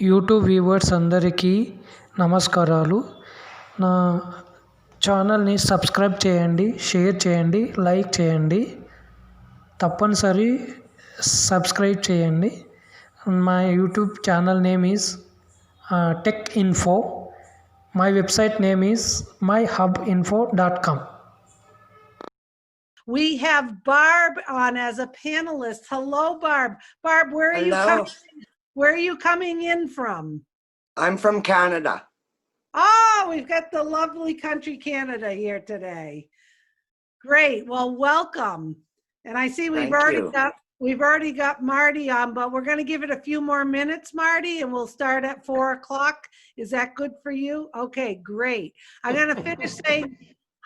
YouTube viewers అందరికీ నమస్కారాలు. నా ఛానల్ని సబ్స్క్రైబ్ చేయండి, షేర్ చేయండి, లైక్ చేయండి. తప్పనిసరి సబ్స్క్రైబ్ చేయండి. My YouTube channel name is tech info. My website name is myhubinfo.com. We have Barb on as a panelist. Hello, Barb. Barb, where are you coming? Where are you coming in from? I'm from Canada. Oh, we've got the lovely country Canada here today. Great. Well, welcome. And I see we've already got Marty on, but we're going to give it a few more minutes, Marty, and we'll start at 4:00. Is that good for you? Okay, great. I'm going to finish saying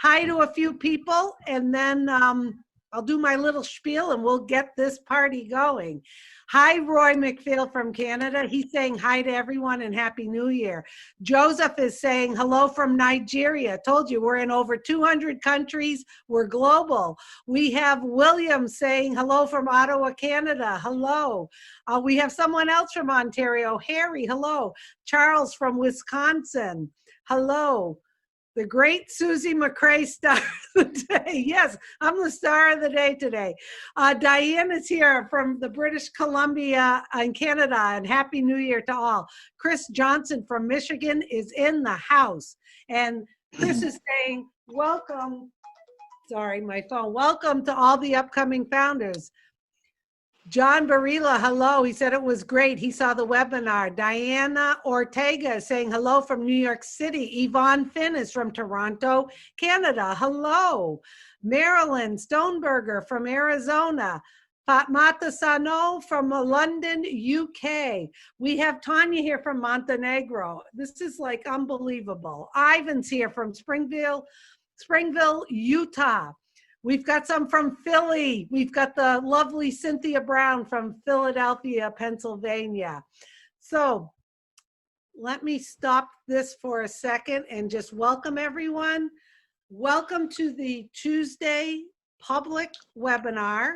hi to a few people, and then I'll do my little spiel and we'll get this party going. Hi, Roy McPhail from Canada. He's saying hi to everyone and Happy New Year. Joseph is saying hello from Nigeria. Told you we're in over 200 countries. We're global. We have William saying hello from Ottawa, Canada. Hello. We have someone else from Ontario. Harry, hello. Charles from Wisconsin. Hello. The great Susie McCrae, star of the day. Yes, I'm the star of the day today. Diane is here from the British Columbia in Canada, and Happy New Year to all. Chris Johnson from Michigan is in the house. And Chris is saying, welcome, sorry, my phone, welcome to all the upcoming founders. John Barilla, hello. He said it was great. He saw the webinar. Diana Ortega is saying hello from New York City. Yvonne Finn is from Toronto, Canada. Hello. Marilyn Stoneberger from Arizona. Fatmata Sano from London, UK. We have Tanya here from Montenegro. This is like unbelievable. Ivan's here from Springville, Utah. We've got some from Philly. We've got the lovely Cynthia Brown from Philadelphia, Pennsylvania. So let me stop this for a second and just welcome everyone. Welcome to the Tuesday public webinar.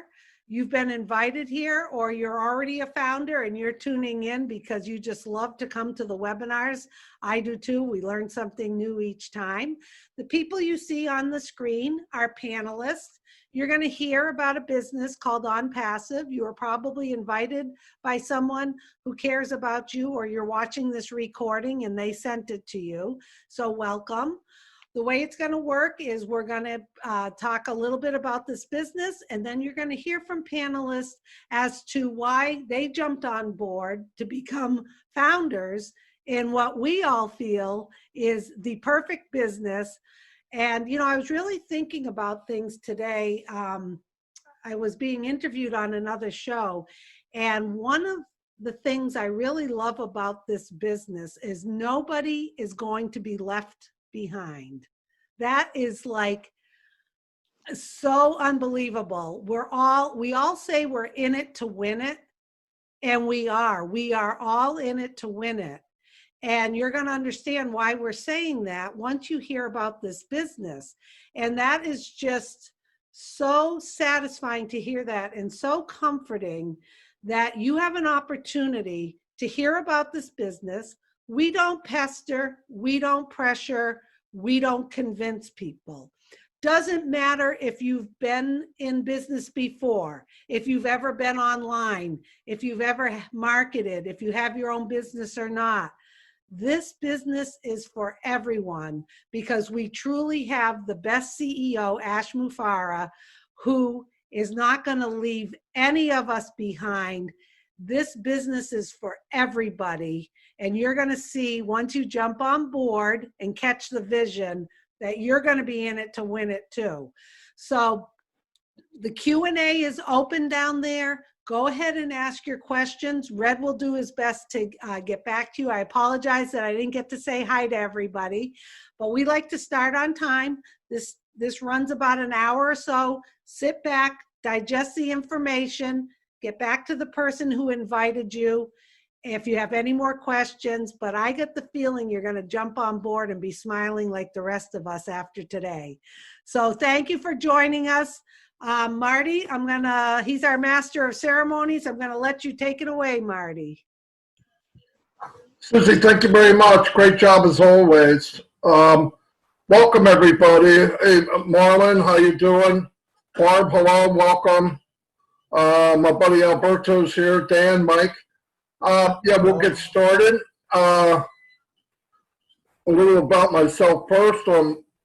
You've been invited here, or you're already a founder and you're tuning in because you just love to come to the webinars. I do too. We learn something new each time. The people you see on the screen are panelists. You're going to hear about a business called onpassive. You were probably invited by someone who cares about you, or you're watching this recording and they sent it to you. So welcome. The way it's going to work is we're going to talk a little bit about this business, and then you're going to hear from panelists as to why they jumped on board to become founders in what we all feel is the perfect business. And, you know, I was really thinking about things today. I was being interviewed on another show, and one of the things I really love about this business is nobody is going to be left behind. That is like so unbelievable. We all say we're in it to win it, and we are all in it to win it. And you're going to understand why we're saying that once you hear about this business. And that is just so satisfying to hear that, and so comforting that you have an opportunity to hear about this business. We don't pester, we don't pressure, we don't convince people. Doesn't matter if you've been in business before, if you've ever been online, if you've ever marketed, if you have your own business or not. This business is for everyone because we truly have the best CEO, Ash Mufareh, who is not going to leave any of us behind. This business is for everybody, and you're going to see once you jump on board and catch the vision that you're going to be in it to win it too. So the Q&A is open down there. Go ahead and ask your questions. Red will do his best to get back to you. I apologize that I didn't get to say hi to everybody, but we like to start on time. This runs about an hour or so. Sit back, digest the information, get back to the person who invited you if you have any more questions, but I get the feeling you're going to jump on board and be smiling like the rest of us after today. So thank you for joining us. Marty, he's our master of ceremonies. I'm going to let you take it away, Marty. Susie, thank you very much. Great job as always. Welcome everybody. Hey, Marlon, how you doing? Barb, hello, welcome. My buddy Alberto's here. Dan, Mike. Yeah, we'll get started. A little about myself first.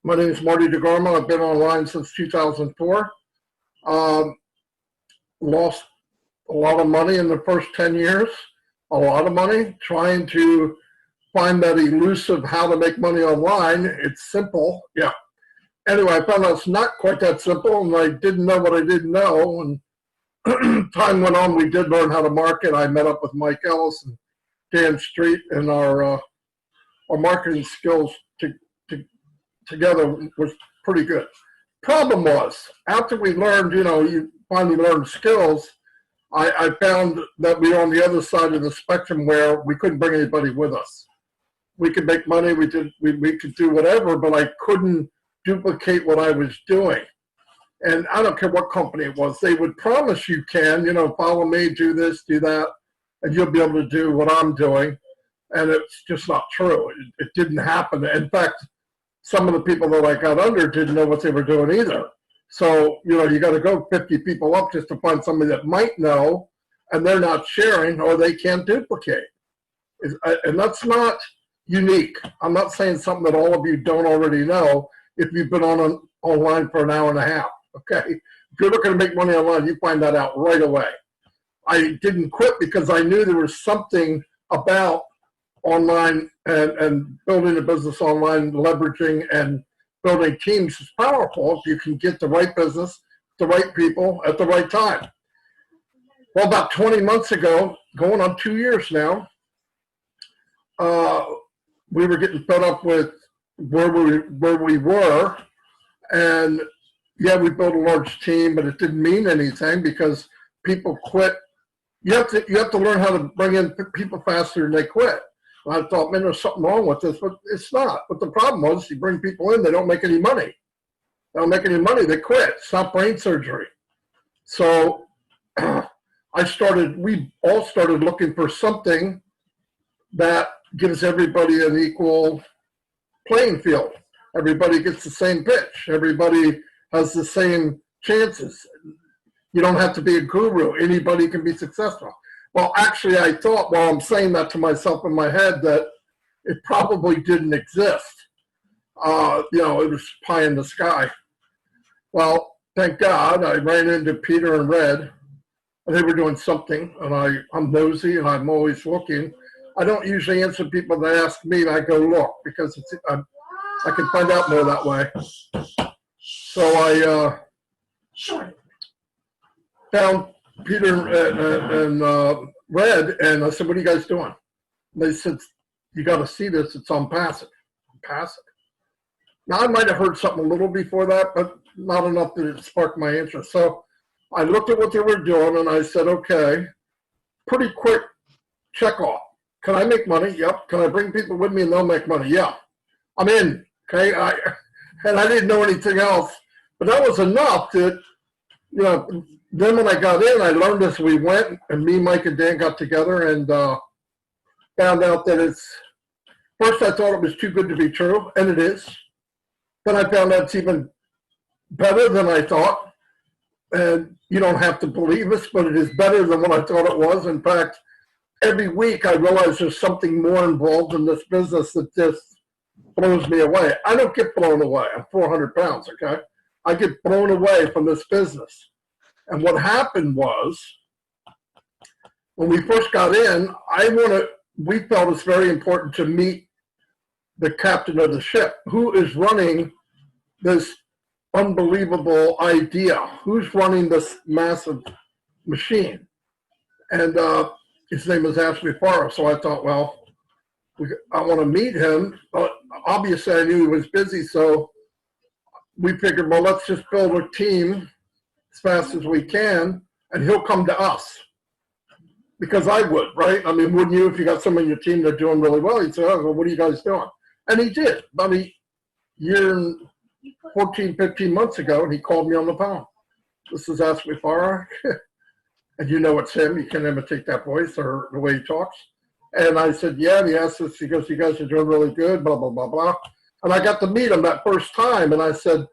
My name is Marty DeGarmo. I've been online since 2004. Lost a lot of money in the first 10 years. A lot of money trying to find that elusive how to make money online. It's simple. Yeah. Anyway, I found out it's not quite that simple, and I didn't know what I didn't know. And time went on, we did learn how to market. I met up with Mike Ellis and Dan Street, and our marketing skills together was pretty good. Problem was, after we learned, you finally learned skills, I found that we were on the other side of the spectrum where we couldn't bring anybody with us. We could make money, we could do whatever, but I couldn't duplicate what I was doing. And I don't care what company it was. They would promise you can, follow me, do this, do that, and you'll be able to do what I'm doing. And it's just not true. It didn't happen. In fact, some of the people that I got under didn't know what they were doing either. So, you got to go 50 people up just to find somebody that might know, and they're not sharing, or they can't duplicate. And that's not unique. I'm not saying something that all of you don't already know if you've been online for an hour and a half, okay? If you're looking to make money online, you find that out right away. I didn't quit because I knew there was something about online and building a business online, leveraging and building teams is powerful if you can get the right business, the right people at the right time. Well, about 20 months ago, going on 2 years now, we were getting fed up with where we were, and yeah, we built a large team, but it didn't mean anything because people quit. You have to learn how to bring in people faster than they quit. I thought, man, there's something wrong with this, but it's not. But the problem was, you bring people in, they don't make any money. They don't make any money, they quit. Stop brain surgery. So we all started looking for something that gives everybody an equal playing field. Everybody gets the same pitch. Everybody has the same chances. You don't have to be a guru. Anybody can be successful. Well, actually, I thought while I'm saying that to myself in my head that it probably didn't exist. It was pie in the sky. Well, thank God I ran into Peter and Red, and they were doing something, and I'm nosy, and I'm always looking. I don't usually answer people that ask me, and I go look, because I can find out more that way. So I found Peter and Red, and I said, what are you guys doing? And they said, you got to see this, it's onpassive. Passive. Now, I might have heard something a little before that, but not enough that it sparked my interest. So I looked at what they were doing, and I said, okay, pretty quick check off. Can I make money? Yep. Can I bring people with me and they'll make money? Yeah. I'm in. Okay. And I didn't know anything else, but that was enough that, then when I got in, I learned as we went, and me, Mike, and Dan got together and found out that first I thought it was too good to be true, and it is. Then I found out it's even better than I thought. And you don't have to believe us, but it is better than what I thought it was. In fact, every week I realize there's something more involved in this business that just blows me away. I don't get blown away. I'm 400 pounds, okay? I get blown away from this business. And what happened was, when we first got in, we felt it's very important to meet the captain of the ship. Who is running this unbelievable idea? Who's running this massive machine? And his name is Ashley Farah. So I thought, well, I want to meet him. But obviously, I knew he was busy. So we figured, well, let's just build a team as fast as we can, and he'll come to us. Because I would, right? I mean, wouldn't you, if you got someone in your team that's doing really well, you'd say, oh, well, what are you guys doing? And he did. About a year and 14, 15 months ago, and he called me on the phone. This is Ashley Farah. And you know it's him. You can imitate that voice or the way he talks. And I said, yeah. And he asked us, he goes, you guys are doing really good, blah, blah, blah, blah. And I got to meet him that first time. And I said,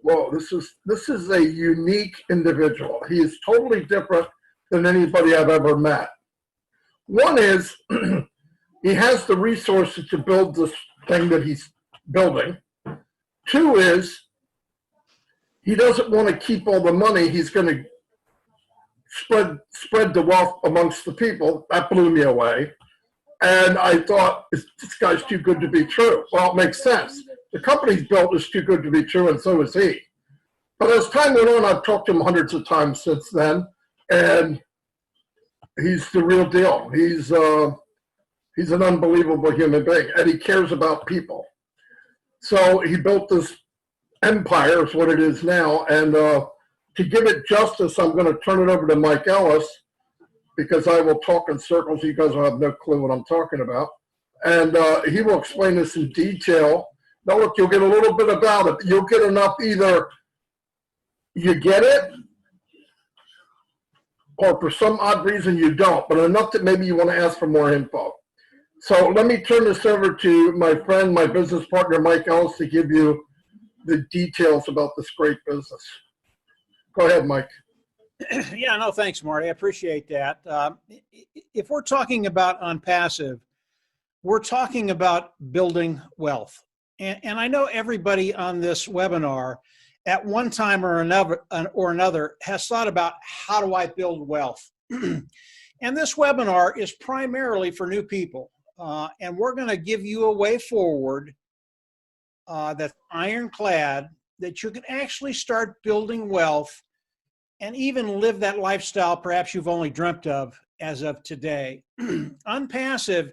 whoa, this is a unique individual. He is totally different than anybody I've ever met. One is he has the resources to build this thing that he's building. Two is he doesn't want to keep all the money. He's going to spread the wealth amongst the people. That blew me away. And I thought, this guy's too good to be true. Well, it makes sense. The company's built is too good to be true, and so is he. But as time went on, I've talked to him hundreds of times since then, and he's the real deal. He's an unbelievable human being, and he cares about people. So he built this empire, is what it is now, and to give it justice, I'm going to turn it over to Mike Ellis, because I will talk in circles. You guys will have no clue what I'm talking about. And he will explain this in detail. Now, look, you'll get a little bit about it. You'll get enough, either you get it, or for some odd reason you don't, but enough that maybe you want to ask for more info. So let me turn this over to my friend, my business partner, Mike Ellis, to give you the details about this great business. Go ahead, Mike. Yeah, no, thanks, Marty. I appreciate that. If we're talking about onpassive, we're talking about building wealth. And I know everybody on this webinar at one time or another has thought about, how do I build wealth? And this webinar is primarily for new people. And we're going to give you a way forward that's ironclad, that you can actually start building wealth and even live that lifestyle perhaps you've only dreamt of as of today. onpassive,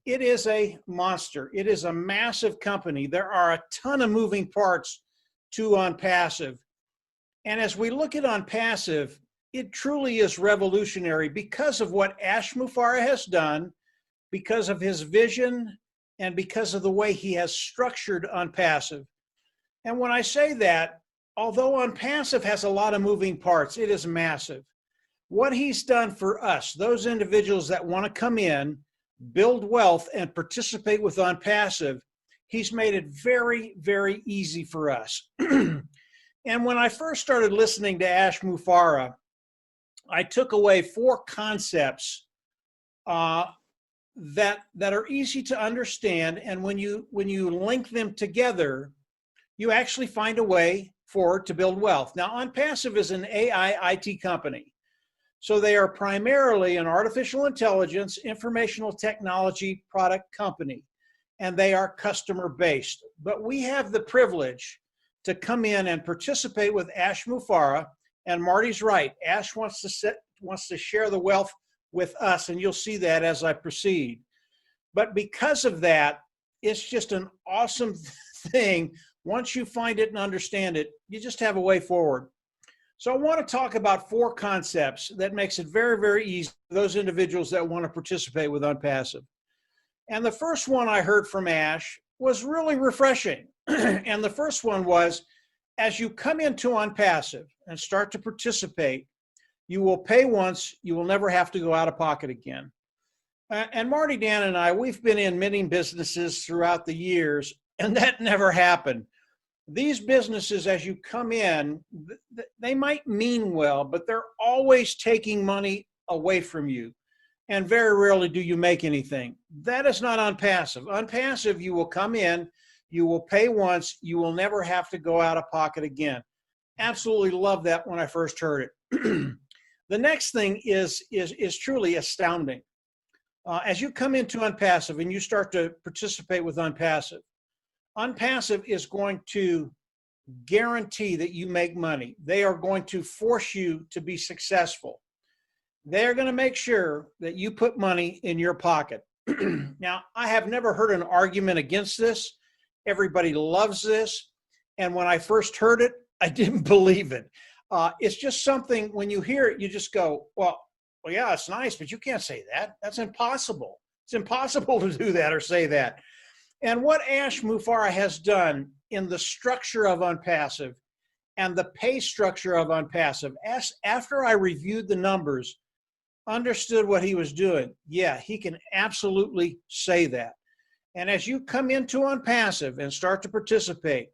it is a monster. It is a massive company. There are a ton of moving parts to onpassive. And as we look at onpassive, it truly is revolutionary because of what Ash Mufareh has done, because of his vision, and because of the way he has structured onpassive. And when I say that, although onpassive has a lot of moving parts, it is massive. What he's done for us, those individuals that want to come in, build wealth, and participate with onpassive, he's made it very, very easy for us. And when I first started listening to Ash Mufareh, I took away 4 concepts that are easy to understand, and when you link them together, you actually find a way forward to build wealth. Now, onpassive is an AI IT company. So they are primarily an artificial intelligence, informational technology product company, and they are customer based. But we have the privilege to come in and participate with Ash Mufareh, and Marty's right. Ash wants to share the wealth with us, and you'll see that as I proceed. But because of that, it's just an awesome thing. Once you find it and understand it, you just have a way forward. So I want to talk about 4 concepts that makes it very, very easy for those individuals that want to participate with onpassive. And the first one I heard from Ash was really refreshing. And the first one was, as you come into onpassive and start to participate, you will pay once, you will never have to go out of pocket again. And Marty, Dan, and I, we've been in many businesses throughout the years, and that never happened. These businesses, as you come in, they might mean well, but they're always taking money away from you. And very rarely do you make anything. That is not onpassive. Onpassive, you will come in, you will pay once, you will never have to go out of pocket again. Absolutely love that when I first heard it. The next thing is truly astounding. As you come into onpassive and you start to participate with onpassive, onpassive is going to guarantee that you make money. They are going to force you to be successful. They're going to make sure that you put money in your pocket. Now, I have never heard an argument against this. Everybody loves this. And when I first heard it, I didn't believe it. It's just something, when you hear it, you just go, well, yeah, it's nice, but you can't say that. That's impossible. It's impossible to do that or say that. And what Ash Mufareh has done in the structure of onpassive and the pay structure of onpassive, after I reviewed the numbers, understood what he was doing, yeah, he can absolutely say that. And as you come into OnPassive and start to participate,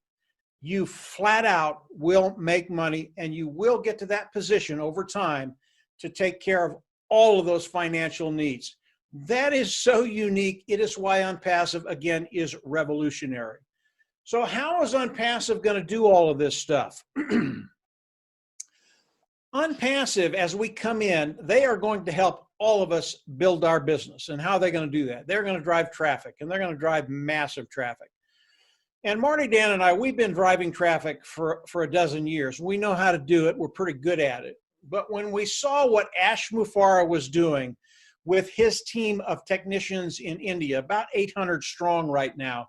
you flat out will make money, and you will get to that position over time to take care of all of those financial needs. That is so unique. It is why OnPassive, again, is revolutionary. So how is OnPassive going to do all of this stuff? OnPassive, as we come in, they are going to help all of us build our business. And how are they going to do that? They're going to drive traffic, and they're going to drive massive traffic. And Marty, Dan, and I, we've been driving traffic for a dozen years. We know how to do it. We're pretty good at it. But when we saw what Ash Mufareh was doing with his team of technicians in India, about 800 strong right now,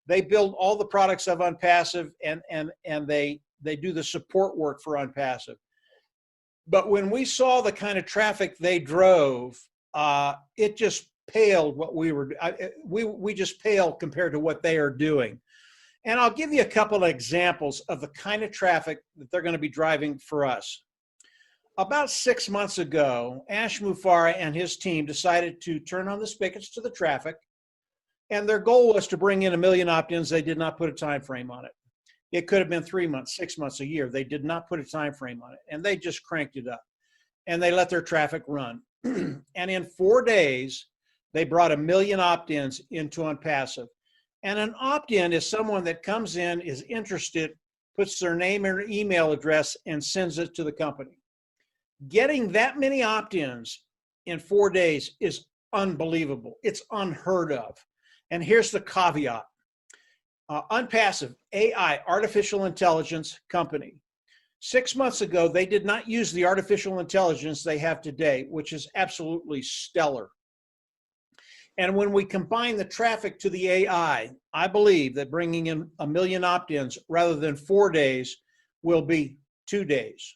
they build all the products of OnPassive, and they do the support work for OnPassive. But when we saw the kind of traffic they drove, it just paled what we were. We just paled compared to what they are doing. And I'll give you a couple of examples of the kind of traffic that they're going to be driving for us. About 6 months ago, Ash Mufareh and his team decided to turn on the spigots to the traffic, and their goal was to bring in 1 million opt-ins. They did not put a time frame on it. It could have been 3 months, 6 months, a year. They did not put a time frame on it, and they just cranked it up, and they let their traffic run. And in 4 days, they brought 1 million opt-ins into OnPassive. And an opt-in is someone that comes in, is interested, puts their name and email address, and sends it to the company. Getting that many opt-ins in 4 days is unbelievable. It's unheard of. And here's the caveat. OnPassive, AI, artificial intelligence company. 6 months ago, they did not use the artificial intelligence they have today, which is absolutely stellar. And when we combine the traffic to the AI, I believe that bringing in 1 million opt-ins rather than 4 days will be 2 days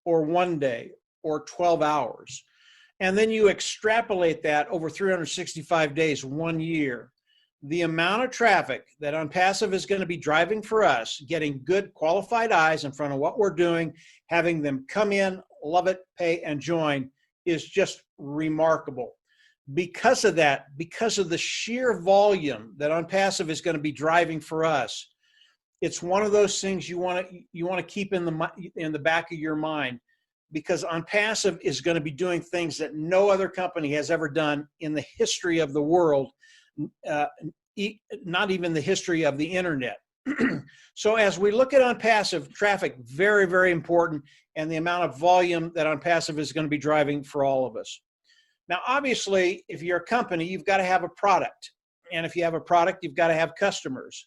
or 1 day or 12 hours. And then you extrapolate that over 365 days, 1 year. The amount of traffic that OnPassive is going to be driving for us, getting good qualified eyes in front of what we're doing, having them come in, love it, pay, and join is just remarkable. Because of that, because of the sheer volume that OnPassive is going to be driving for us, it's one of those things you want to keep in the back of your mind, because OnPassive is going to be doing things that no other company has ever done in the history of the world, not even the history of the internet. So as we look at OnPassive, traffic, very, very important, and the amount of volume that OnPassive is going to be driving for all of us. Now, obviously, if you're a company, you've got to have a product. And if you have a product, you've got to have customers.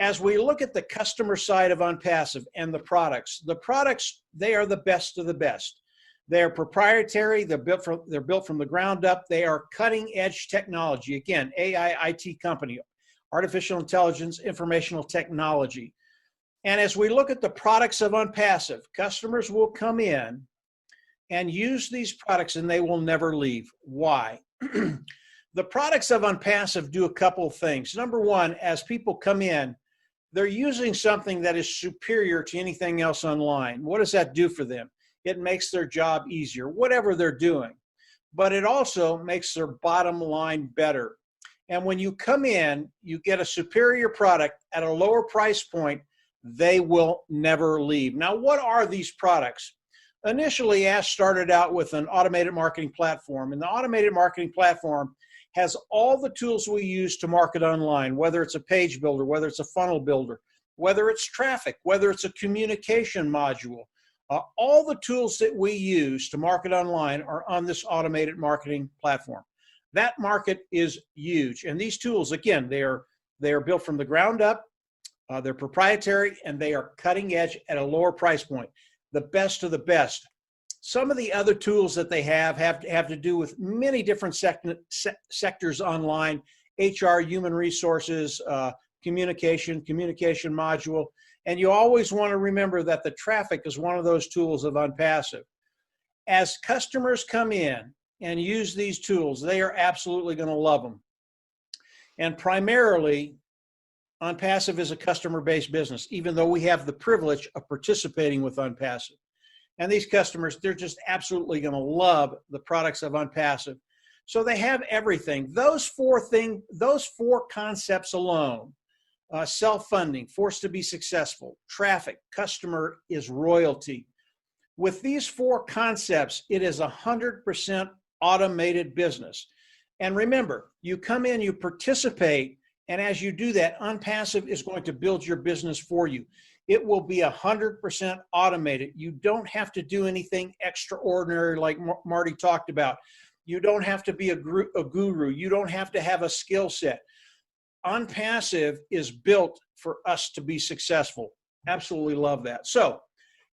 As we look at the customer side of OnPassive and the products, they are the best of the best. They are proprietary. They're built from the ground up. They are cutting edge technology. Again, AI, IT company, artificial intelligence, informational technology. And as we look at the products of OnPassive, customers will come in and use these products, and they will never leave. Why? The products of OnPassive do a couple of things. Number one, as people come in, they're using something that is superior to anything else online. What does that do for them? It makes their job easier, whatever they're doing. But it also makes their bottom line better. And when you come in, you get a superior product at a lower price point, they will never leave. Now, what are these products? Initially, Ash started out with an automated marketing platform, and the automated marketing platform has all the tools we use to market online, whether it's a page builder, whether it's a funnel builder, whether it's traffic, whether it's a communication module. All the tools that we use to market online are on this automated marketing platform. That market is huge. And these tools, again, they are built from the ground up, they're proprietary, and they are cutting edge at a lower price point. The best of the best. Some of the other tools that they have to do with many different sectors online: HR, human resources, communication module. And you always want to remember that the traffic is one of those tools of OnPassive. As customers come in and use these tools, they are absolutely going to love them. And primarily, OnPassive is a customer-based business, even though we have the privilege of participating with OnPassive. And these customers, they're just absolutely going to love the products of onpassive. So they have everything. Those four concepts alone, self-funding, forced to be successful, traffic, customer is royalty. With these four concepts, it is 100% automated business. And remember, you come in, you participate, and as you do that, onpassive is going to build your business for you. It will be 100% automated. You don't have to do anything extraordinary like Marty talked about. You don't have to be a guru. You don't have to have a skill set. onpassive is built for us to be successful. Absolutely love that. So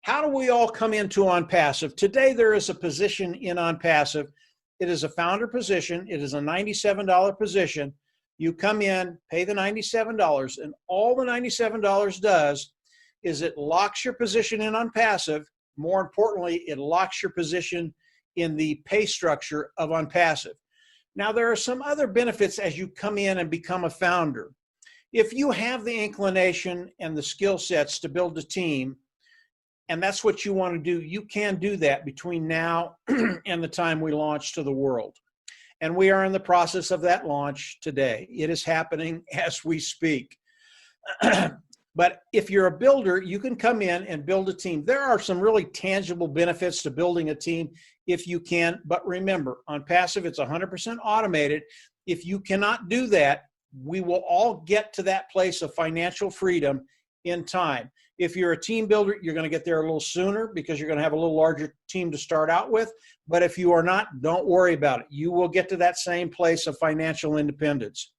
how do we all come into onpassive? Today, there is a position in onpassive. It is a founder position. It is a $97 position. You come in, pay the $97, and all the $97 does is it locks your position in onpassive. More importantly, it locks your position in the pay structure of onpassive. Now, there are some other benefits as you come in and become a founder. If you have the inclination and the skill sets to build a team, and that's what you want to do, you can do that between now and the time we launch to the world. And we are in the process of that launch today. It is happening as we speak. But if you're a builder, you can come in and build a team. There are some really tangible benefits to building a team if you can. But remember, onpassive, it's 100% automated. If you cannot do that, we will all get to that place of financial freedom in time. If you're a team builder, you're going to get there a little sooner because you're going to have a little larger team to start out with. But if you are not, don't worry about it. You will get to that same place of financial independence.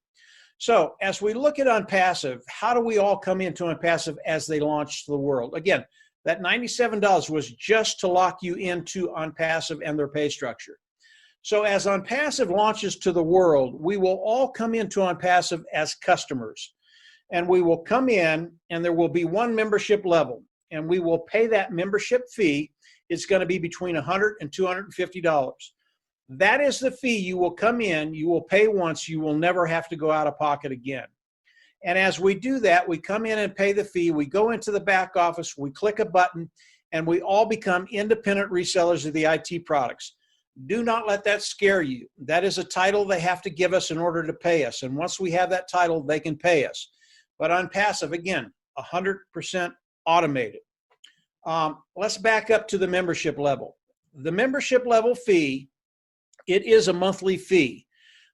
So as we look at onpassive, how do we all come into onpassive as they launch to the world? Again, that $97 was just to lock you into onpassive and their pay structure. So as onpassive launches to the world, we will all come into onpassive as customers. And we will come in and there will be one membership level. And we will pay that membership fee. It's going to be between $100 and $250. That is the fee. You will come in, you will pay once, you will never have to go out of pocket again. And as we do that, we come in and pay the fee, we go into the back office, we click a button, and we all become independent resellers of the IT products. Do not let that scare you. That is a title they have to give us in order to pay us. And once we have that title, they can pay us. But onpassive, again, 100% automated. Let's back up to the membership level. The membership level fee, it is a monthly fee,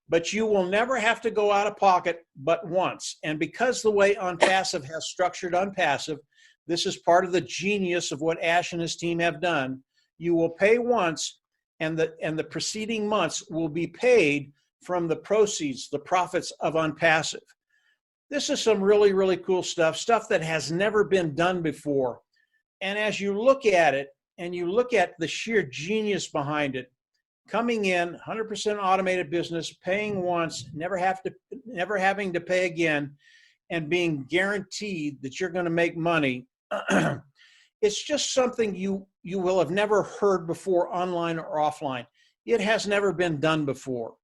but you will never have to go out of pocket but once. And because the way onpassive has structured onpassive, this is part of the genius of what Ash and his team have done. You will pay once, and the preceding months will be paid from the proceeds, the profits of onpassive. This is some really, really cool stuff that has never been done before. And as you look at it, and you look at the sheer genius behind it, coming in, 100% automated business, paying once, never having to pay again, and being guaranteed that you're going to make money. It's just something you will have never heard before, online or offline. It has never been done before.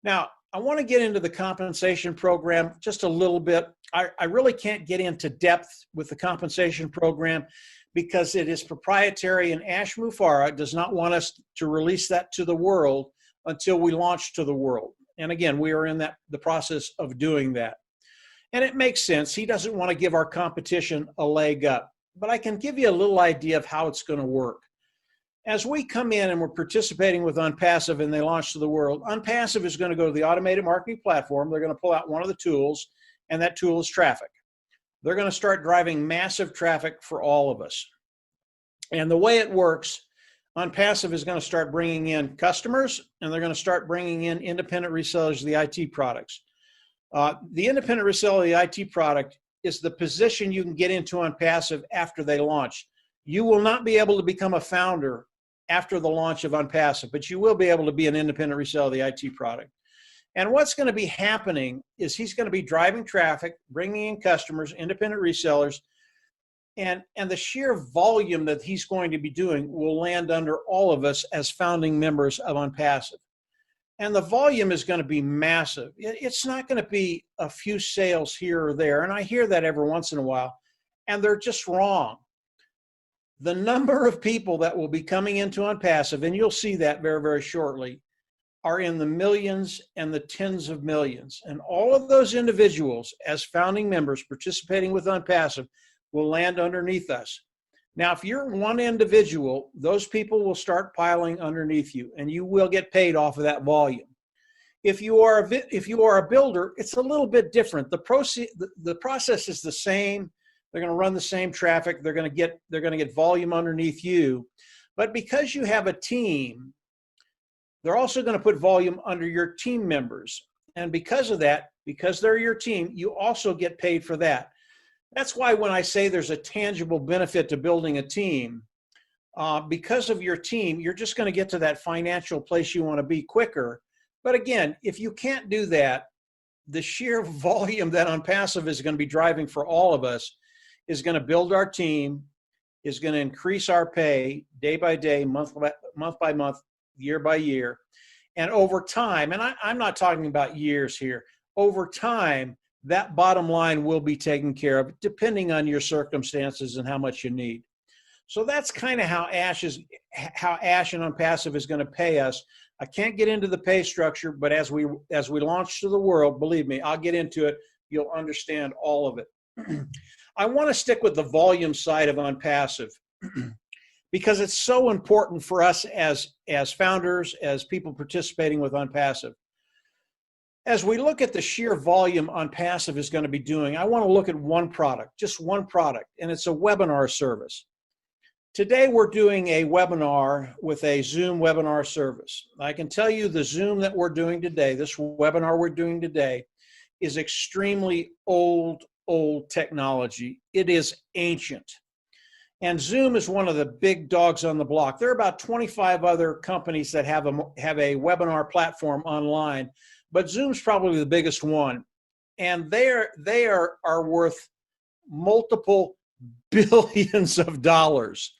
Now, I want to get into the compensation program just a little bit. I really can't get into depth with the compensation program because it is proprietary, and Ash Mufareh does not want us to release that to the world until we launch to the world. And again, we are in the process of doing that. And it makes sense. He doesn't want to give our competition a leg up. But I can give you a little idea of how it's going to work. As we come in and we're participating with onpassive and they launch to the world, onpassive is going to go to the automated marketing platform. They're going to pull out one of the tools, and that tool is traffic. They're going to start driving massive traffic for all of us. And the way it works, onpassive is going to start bringing in customers, and they're going to start bringing in independent resellers of the IT products. The independent reseller of the IT product is the position you can get into onpassive after they launch. You will not be able to become a founder after the launch of onpassive, but you will be able to be an independent reseller of the IT product. And what's going to be happening is he's going to be driving traffic, bringing in customers, independent resellers, and the sheer volume that he's going to be doing will land under all of us as founding members of onpassive. And the volume is going to be massive. It's not going to be a few sales here or there, and I hear that every once in a while, and they're just wrong. The number of people that will be coming into OnPassive, and you'll see that very, very shortly, are in the millions and the tens of millions. And all of those individuals, as founding members participating with OnPassive, will land underneath us. Now, if you're one individual, those people will start piling underneath you, and you will get paid off of that volume. If you are a builder, it's a little bit different. The process is the same. They're going to run the same traffic. They're going to get volume underneath you. But because you have a team, they're also going to put volume under your team members. And because of that, because they're your team, you also get paid for that. That's why when I say there's a tangible benefit to building a team, because of your team, you're just going to get to that financial place you want to be quicker. But again, if you can't do that, the sheer volume that OnPassive is going to be driving for all of us is going to build our team, is going to increase our pay day by day, month by month, year by year. And over time, and I'm not talking about years here, over time, that bottom line will be taken care of depending on your circumstances and how much you need. So that's kind of how Ash and OnPassive is going to pay us. I can't get into the pay structure, but as we launch to the world, believe me, I'll get into it. You'll understand all of it. I want to stick with the volume side of OnPassive because it's so important for us as founders, as people participating with OnPassive. As we look at the sheer volume OnPassive is going to be doing, I want to look at one product, just one product, and it's a webinar service. Today, we're doing a webinar with a Zoom webinar service. I can tell you the Zoom that we're doing today, this webinar we're doing today, is extremely old technology. It is ancient. And Zoom is one of the big dogs on the block. There are about 25 other companies that have a webinar platform online, but Zoom's probably the biggest one. And they are worth multiple billions of dollars.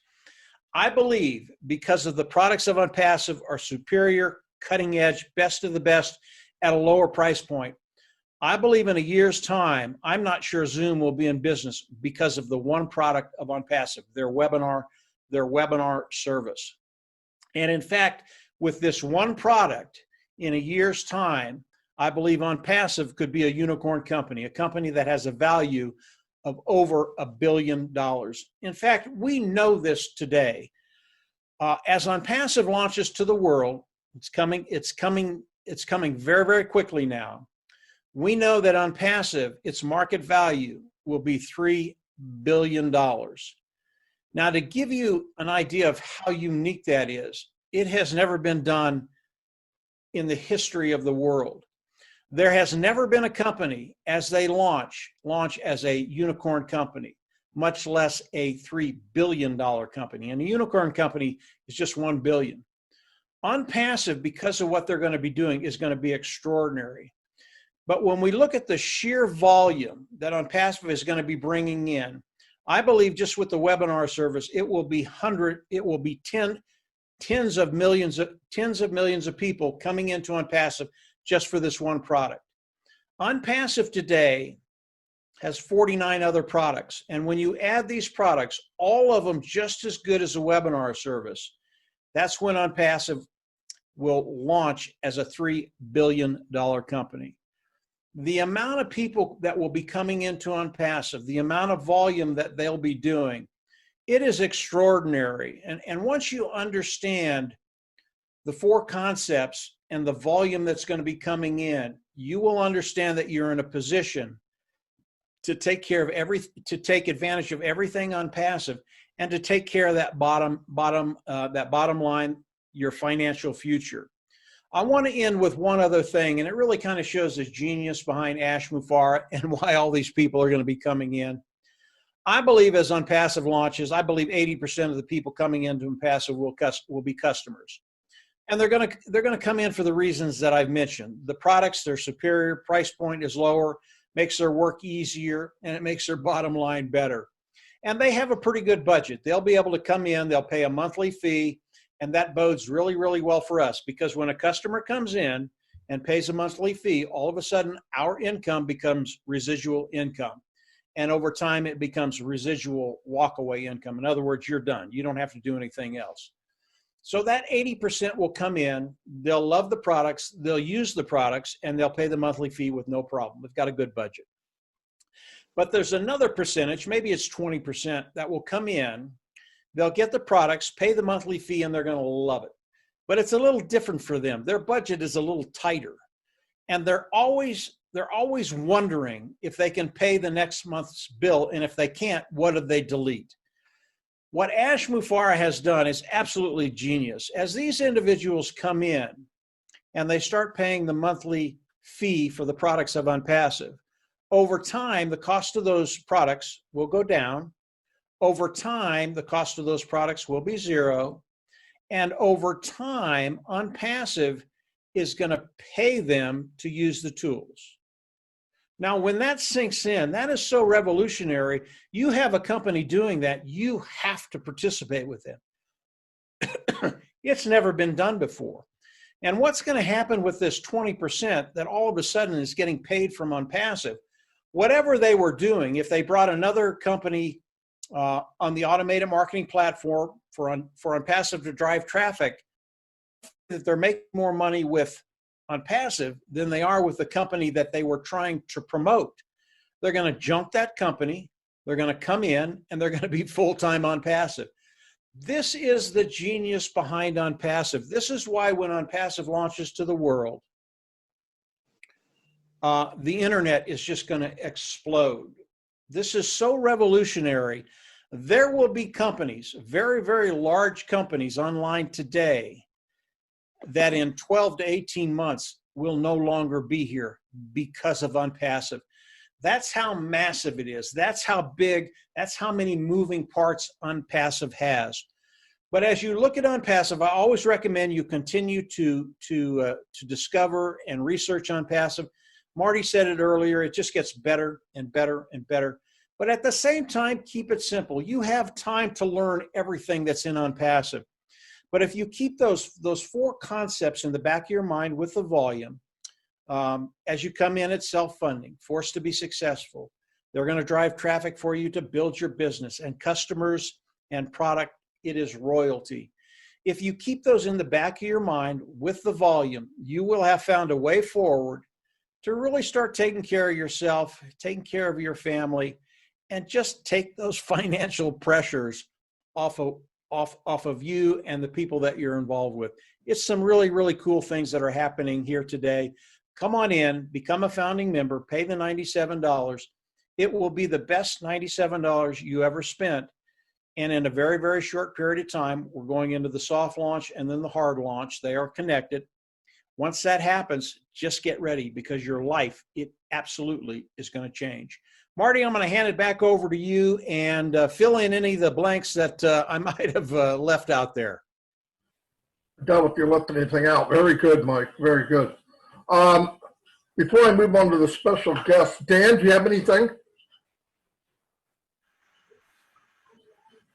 I believe because of the products of OnPassive are superior, cutting edge, best of the best at a lower price point. I believe in a year's time, I'm not sure Zoom will be in business because of the one product of OnPassive, their webinar service. And in fact, with this one product, in a year's time, I believe OnPassive could be a unicorn company, a company that has a value of over $1 billion. In fact, we know this today. As OnPassive launches to the world, it's coming very, very quickly now. We know that OnPassive, its market value will be $3 billion. Now, to give you an idea of how unique that is, it has never been done in the history of the world. There has never been a company, as they launch as a unicorn company, much less a $3 billion company. And a unicorn company is just $1 billion. OnPassive, because of what they're going to be doing, is going to be extraordinary. But when we look at the sheer volume that OnPassive is going to be bringing in, I believe just with the webinar service, it will be tens of millions of people coming into OnPassive just for this one product. OnPassive today has 49 other products. And when you add these products, all of them just as good as a webinar service, that's when OnPassive will launch as a $3 billion company. The amount of people that will be coming into OnPassive, the amount of volume that they'll be doing, it is extraordinary. And once you understand the four concepts and the volume that's going to be coming in, you will understand that you're in a position to take advantage of everything OnPassive and to take care of that bottom line, your financial future. I want to end with one other thing, and it really kind of shows the genius behind Ash Mufareh and why all these people are going to be coming in. I believe as OnPassive launches, I believe 80% of the people coming into OnPassive will be customers. And they're going to come in for the reasons that I've mentioned. The products, they're superior, price point is lower, makes their work easier, and it makes their bottom line better. And they have a pretty good budget. They'll be able to come in, they'll pay a monthly fee, and that bodes really, really well for us because when a customer comes in and pays a monthly fee, all of a sudden our income becomes residual income. and over time it becomes residual walkaway income. In other words, you're done. You don't have to do anything else. So that 80% will come in, they'll love the products, they'll use the products, and they'll pay the monthly fee with no problem. They've got a good budget. But there's another percentage, maybe it's 20%, that will come in, they'll get the products, pay the monthly fee, and they're going to love it. But it's a little different for them. Their budget is a little tighter. And they're always wondering if they can pay the next month's bill, and if they can't, what do they delete? What Ash Mufareh has done is absolutely genius. As these individuals come in and they start paying the monthly fee for the products of onpassive, over time, the cost of those products will go down. Over time, the cost of those products will be zero. And over time, onpassive is going to pay them to use the tools. Now, when that sinks in, that is so revolutionary. You have a company doing that, you have to participate with them. It's never been done before. And what's going to happen with this 20% that all of a sudden is getting paid from onpassive? Whatever they were doing, if they brought another company on the automated marketing platform for onpassive to drive traffic, that they're making more money with onpassive than they are with the company that they were trying to promote. They're going to junk that company, they're going to come in, and they're going to be full-time onpassive. This is the genius behind onpassive. This is why when onpassive launches to the world, the internet is just going to explode. This is so revolutionary. There will be companies, very, very large companies online today, that in 12 to 18 months will no longer be here because of onpassive. That's how massive it is. That's how big, that's how many moving parts onpassive has. But as you look at onpassive, I always recommend you continue to discover and research onpassive. Marty said it earlier, it just gets better and better and better. But at the same time, keep it simple. You have time to learn everything that's in onpassive. But if you keep those four concepts in the back of your mind with the volume, as you come in at self-funding, forced to be successful, they're going to drive traffic for you to build your business, and customers and product, it is royalty. If you keep those in the back of your mind with the volume, you will have found a way forward to really start taking care of yourself, taking care of your family, and just take those financial pressures off of you and the people that you're involved with. It's some really, really cool things that are happening here today. Come on in, become a founding member, pay the $97. It will be the best $97 you ever spent. And in a very, very short period of time, we're going into the soft launch and then the hard launch. They are connected. Once that happens, just get ready, because your life, it absolutely is going to change. Marty, I'm going to hand it back over to you and fill in any of the blanks that I might have left out there. Doubt if you left anything out. Very good, Mike. Very good. Before I move on to the special guest, Dan, do you have anything?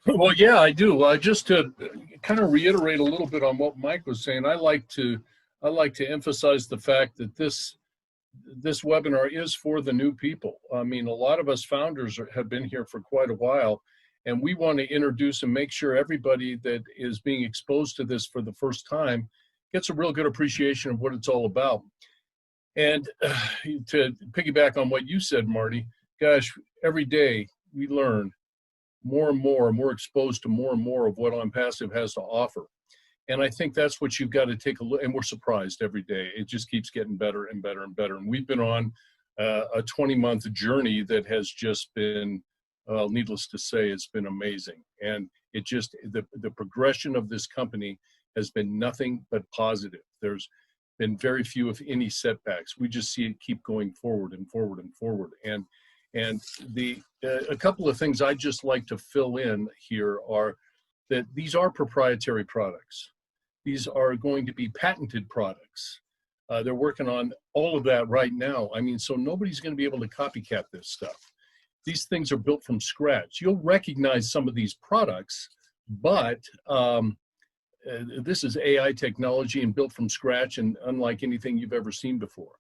Well, yeah, I do. Just to kind of reiterate a little bit on what Mike was saying, I like to emphasize the fact that this webinar is for the new people. I mean, a lot of us founders have been here for quite a while, and we want to introduce and make sure everybody that is being exposed to this for the first time gets a real good appreciation of what it's all about. And to piggyback on what you said, Marty, gosh, every day we learn more and more exposed to more and more of what onpassive has to offer. And I think that's what you've got to take a look, and we're surprised every day. It just keeps getting better and better and better. And we've been on a 20-month journey that has just been, needless to say, it's been amazing. And it just, the progression of this company has been nothing but positive. There's been very few, if any, setbacks. We just see it keep going forward and forward and forward. And a couple of things I'd just like to fill in here are that these are proprietary products. These are going to be patented products. They're working on all of that right now. I mean, so nobody's going to be able to copycat this stuff. These things are built from scratch. You'll recognize some of these products, but this is AI technology and built from scratch and unlike anything you've ever seen before.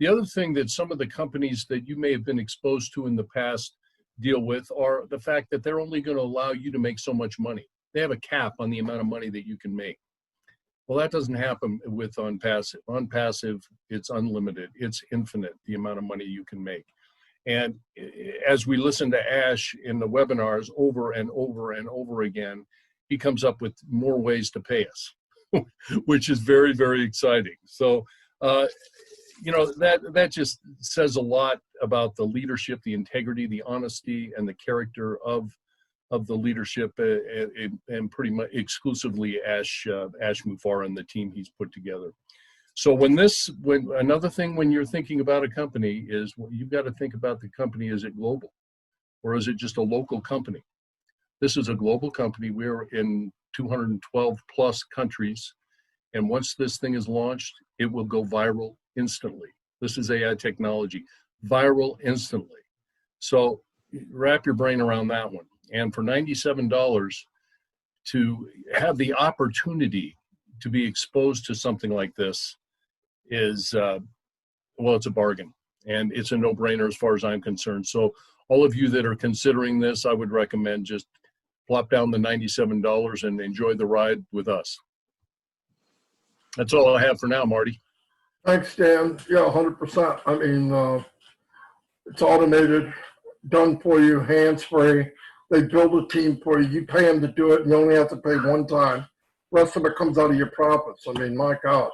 The other thing that some of the companies that you may have been exposed to in the past deal with are the fact that they're only going to allow you to make so much money. They have a cap on the amount of money that you can make. Well, that doesn't happen with onpassive. Onpassive, it's unlimited. It's infinite, the amount of money you can make. And as we listen to Ash in the webinars over and over and over again, he comes up with more ways to pay us, which is very, very exciting. So, you know, that just says a lot about the leadership, the integrity, the honesty, and the character of the leadership, and pretty much exclusively Ash Mufareh and the team he's put together. So when another thing when you're thinking about a company is, well, you've got to think about the company. Is it global, or is it just a local company? This is a global company. We're in 212 plus countries, and once this thing is launched, it will go viral instantly. This is AI technology, viral instantly. So wrap your brain around that one. And for $97 to have the opportunity to be exposed to something like this is, well, it's a bargain, and it's a no-brainer as far as I'm concerned. So all of you that are considering this, I would recommend just plop down the $97 and enjoy the ride with us. That's all I have for now, Marty. Thanks, Dan. Yeah, 100%. I mean, it's automated, done for you, hands-free. They build a team for you. You pay them to do it, and you only have to pay one time. The rest of it comes out of your profits. I mean, my gosh.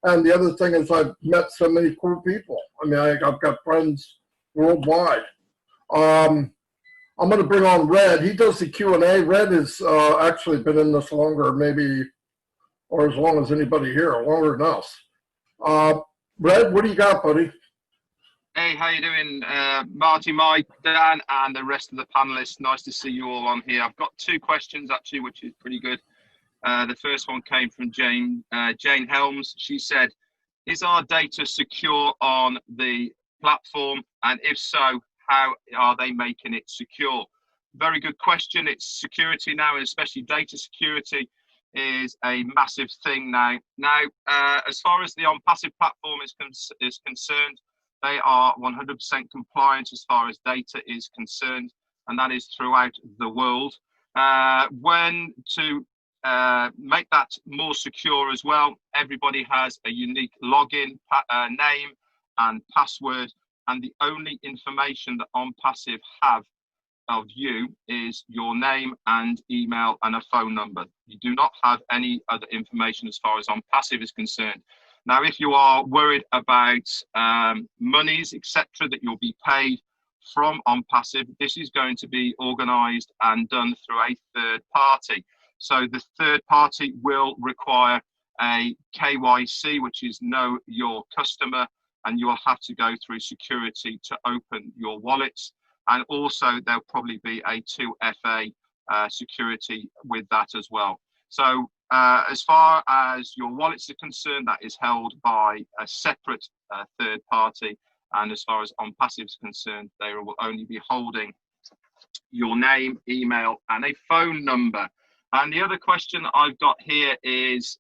And the other thing is I've met so many cool people. I mean, I've got friends worldwide. I'm going to bring on Red. He does the Q&A. Red has actually been in this longer, maybe, or as long as anybody here, longer than us. Red, what do you got, buddy? Hey, how you doing, Marty, Mike, Dan, and the rest of the panelists? Nice to see you all on here. I've got two questions, actually, which is pretty good. The first one came from Jane Helms. She said, is our data secure on the platform? And if so, how are they making it secure? Very good question. It's security now, especially data security is a massive thing now. Now, as far as the onpassive platform is concerned, they are 100% compliant as far as data is concerned, and that is throughout the world. When to make that more secure as well, everybody has a unique login name and password, and the only information that onpassive have of you is your name and email and a phone number. You do not have any other information as far as onpassive is concerned. Now, if you are worried about monies, etc., that you'll be paid from onpassive, this is going to be organized and done through a third party. So the third party will require a KYC, which is know your customer, and you will have to go through security to open your wallets. And also there'll probably be a 2FA security with that as well. So as far as your wallets are concerned, that is held by a separate third party. And as far as onpassive is concerned, they will only be holding your name, email, and a phone number. And the other question I've got here is,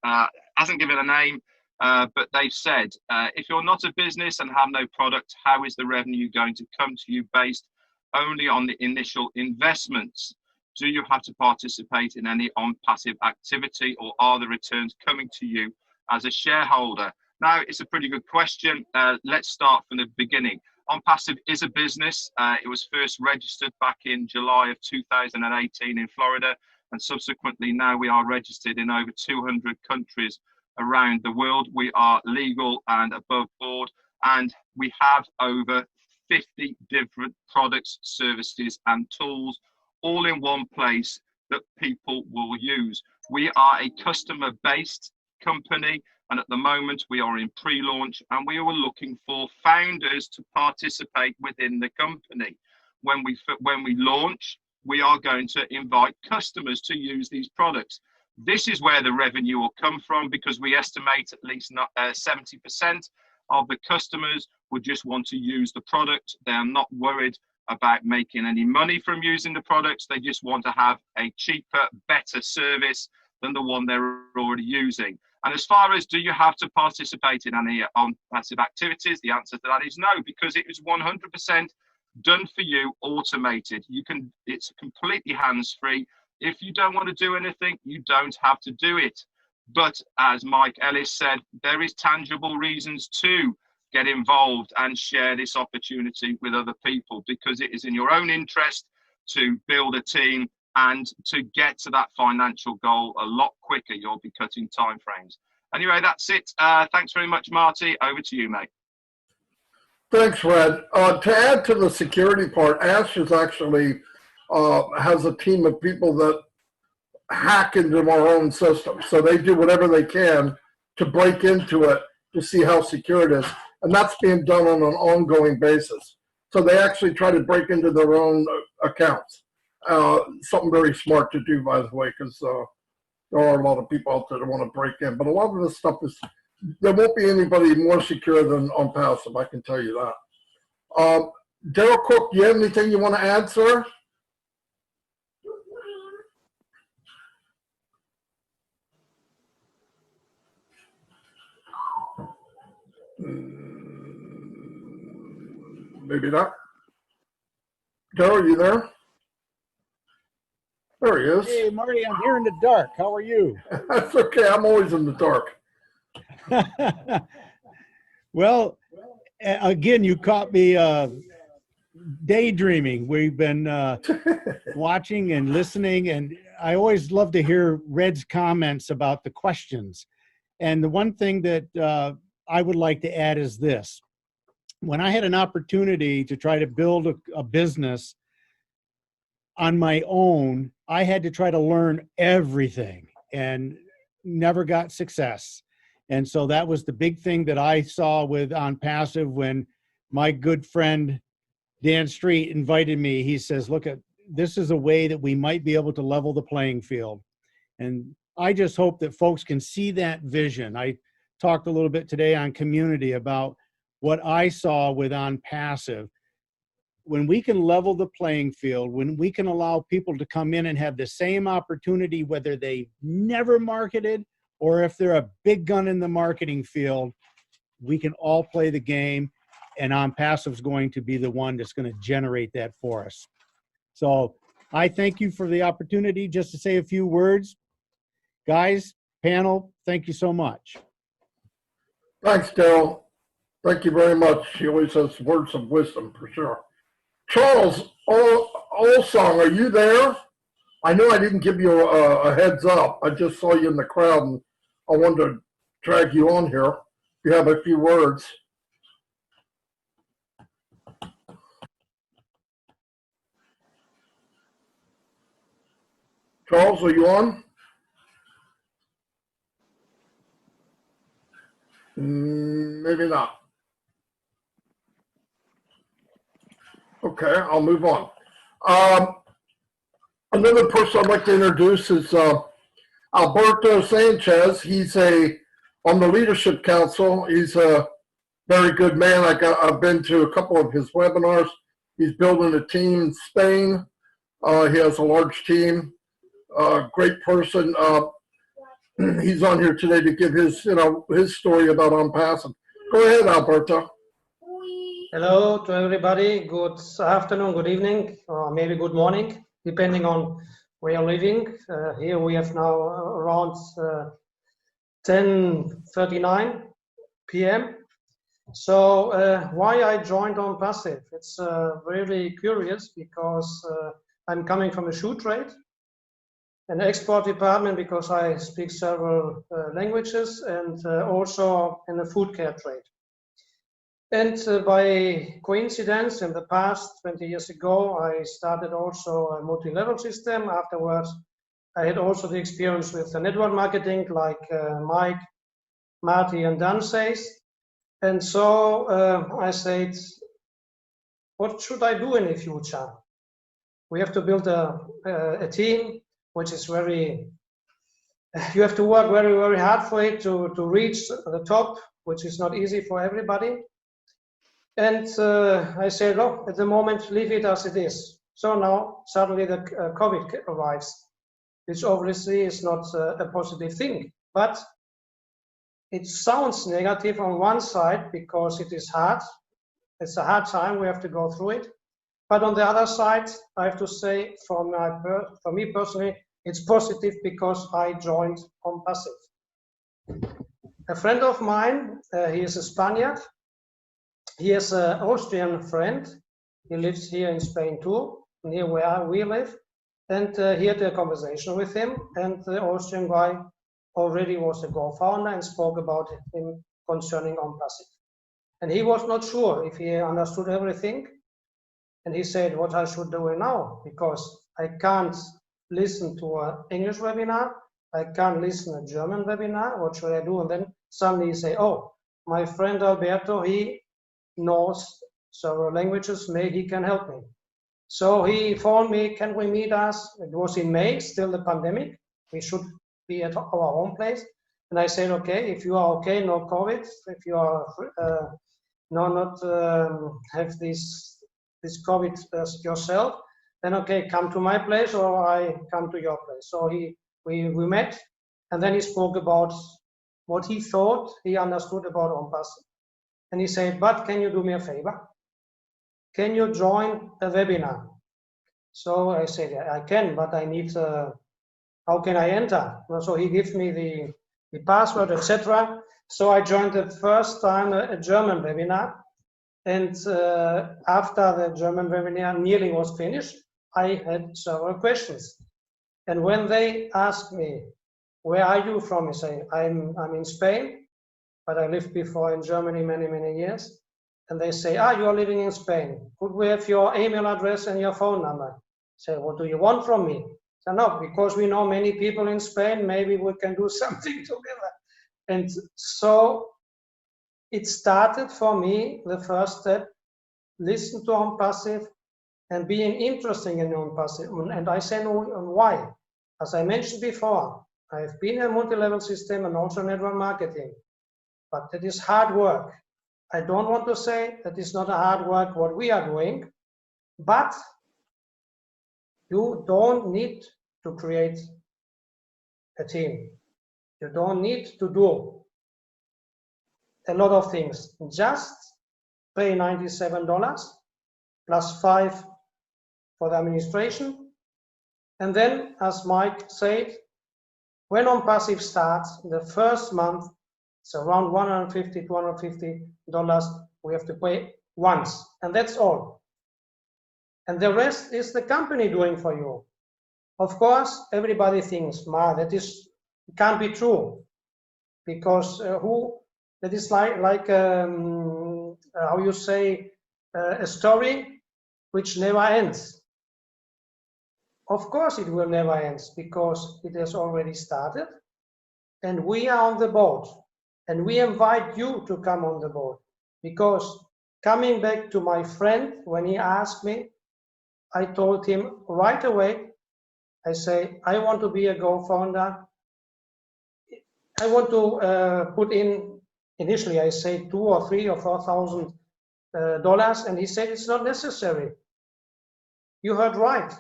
hasn't given a name, but they've said, if you're not a business and have no product, how is the revenue going to come to you based only on the initial investments? Do you have to participate in any onpassive activity, or are the returns coming to you as a shareholder? Now, it's a pretty good question. Let's start from the beginning. Onpassive is a business. It was first registered back in July of 2018 in Florida, and subsequently now we are registered in over 200 countries around the world. We are legal and above board, and we have over 50 different products, services, and tools all in one place that people will use. We are a customer-based company, and at the moment we are in pre-launch, and we are looking for founders to participate within the company. When we launch, we are going to invite customers to use these products. This is where the revenue will come from, because we estimate at least 70% of the customers would just want to use the product. They're not worried about making any money from using the products. They just want to have a cheaper, better service than the one they're already using. And as far as do you have to participate in any onpassive activities, the answer to that is no, because it is 100% done for you, automated. It's completely hands-free. If you don't want to do anything, you don't have to do it. But as Mike Ellis said, there is tangible reasons to get involved and share this opportunity with other people, because it is in your own interest to build a team and to get to that financial goal a lot quicker. You'll be cutting time frames. Anyway, that's it. Thanks very much, Marty. Over to you, mate. Thanks, Red. To add to the security part, Ash is actually has a team of people that hack into our own system. So they do whatever they can to break into it to see how secure it is. And that's being done on an ongoing basis. So they actually try to break into their own accounts. Something very smart to do, by the way, because there are a lot of people out there that want to break in. But a lot of this stuff is, there won't be anybody more secure than onpassive, I can tell you that. Daryl Cook, do you have anything you want to add, sir? Maybe not. Daryl, are you there? There he is. Hey, Marty, I'm here in the dark. How are you? That's okay. I'm always in the dark. Well, again, you caught me daydreaming. We've been watching and listening, and I always love to hear Red's comments about the questions. And the one thing that I would like to add is this. When I had an opportunity to try to build a business on my own, I had to try to learn everything and never got success. And so that was the big thing that I saw with onpassive when my good friend Dan Street invited me. He says, look, this is a way that we might be able to level the playing field. And I just hope that folks can see that vision. I talked a little bit today on community about what I saw with onpassive. When we can level the playing field, when we can allow people to come in and have the same opportunity, whether they never marketed or if they're a big gun in the marketing field, we can all play the game, and onpassive is going to be the one that's going to generate that for us. So I thank you for the opportunity just to say a few words. Guys, panel, thank you so much. Thanks, Daryl. Thank you very much. He always has words of wisdom, for sure. Charles Olsong, are you there? I know I didn't give you a heads up. I just saw you in the crowd, and I wanted to drag you on here. If you have a few words. Charles, are you on? Maybe not. Okay, I'll move on. Another person I'd like to introduce is Alberto Sanchez. He's on the Leadership Council. He's a very good man. I've been to a couple of his webinars. He's building a team in Spain. He has a large team. Great person. He's on here today to give his story about onpassive. Go ahead, Alberto. Hello to everybody. Good afternoon, good evening, or maybe good morning, depending on where you're living. Here we have now around 10:39 p.m. So why I joined onpassive? It's really curious because I'm coming from a shoe trade, an export department because I speak several languages, and also in the food care trade. And by coincidence, in the past 20 years ago, I started also a multi-level system. Afterwards, I had also the experience with the network marketing, like Mike, Marty, and Dan says. And so I said, what should I do in the future? We have to build a team, which is very, you have to work very, very hard for it to reach the top, which is not easy for everybody. And I said, oh, at the moment, leave it as it is. So now suddenly the COVID arrives, which obviously is not a positive thing. But it sounds negative on one side because it is hard. It's a hard time. We have to go through it. But on the other side, I have to say, for me personally, it's positive because I joined onpassive. A friend of mine, he is a Spaniard. He has an Austrian friend. He lives here in Spain too, near where we live. And he had a conversation with him, and the Austrian guy already was a co-founder and spoke about him concerning onpassive. And he was not sure if he understood everything. And he said, what I should do now, because I can't listen to an English webinar, I can't listen to a German webinar, what should I do? And then suddenly he say, oh, my friend Alberto, he knows several languages, maybe he can help me. So he phoned me, can we meet us? It was in May, still the pandemic. We should be at our home place. And I said, okay, if you are okay, no COVID, if you are not have this COVID yourself, then okay, come to my place or I come to your place. So we met, and then he spoke about what he thought he understood about onpassive. And he said, but can you do me a favor? Can you join a webinar? So I said, I can, but I need, how can I enter? So he gives me the password, etc. So I joined the first time a German webinar. And after the German webinar nearly was finished, I had several questions. And when they asked me, where are you from? I say, I'm in Spain, but I lived before in Germany many years. And they say, you are living in Spain. Could we have your email address and your phone number? I say, what do you want from me? So no, because we know many people in Spain, maybe we can do something together. And so it started for me, the first step, listen to onpassive and being interested in onpassive. And I say, why? As I mentioned before, I've been in multi-level system and also network marketing, but it is hard work. I don't want to say that it's not a hard work what we are doing, but you don't need to create a team. You don't need to do a lot of things. Just pay $97 plus $5 for the administration. And then, as Mike said, when onpassive starts, the first month, it's around $150, $250 we have to pay once, and that's all. And the rest is the company doing for you. Of course, everybody thinks, that can't be true, because that is like how you say, a story which never ends. Of course, it will never end because it has already started, and we are on the boat. And we invite you to come on the boat, because coming back to my friend, when he asked me, I told him right away, I say, I want to be a co-founder. I want to put in, initially I say $2,000 or $3,000 or $4,000, and he said it's not necessary. You heard right,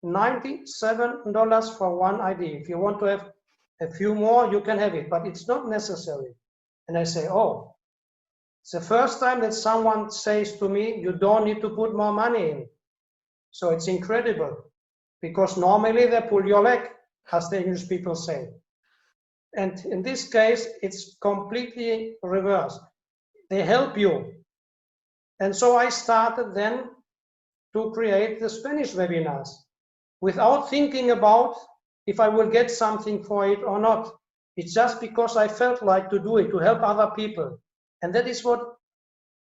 $97 for one ID. If you want to have a few more, you can have it, but it's not necessary. And I say, oh, it's the first time that someone says to me, you don't need to put more money in. So it's incredible, because normally they pull your leg, as the English people say. And in this case, it's completely reversed. They help you. And so I started then to create the Spanish webinars without thinking about if I will get something for it or not. It's just because I felt like to do it, to help other people. And that is what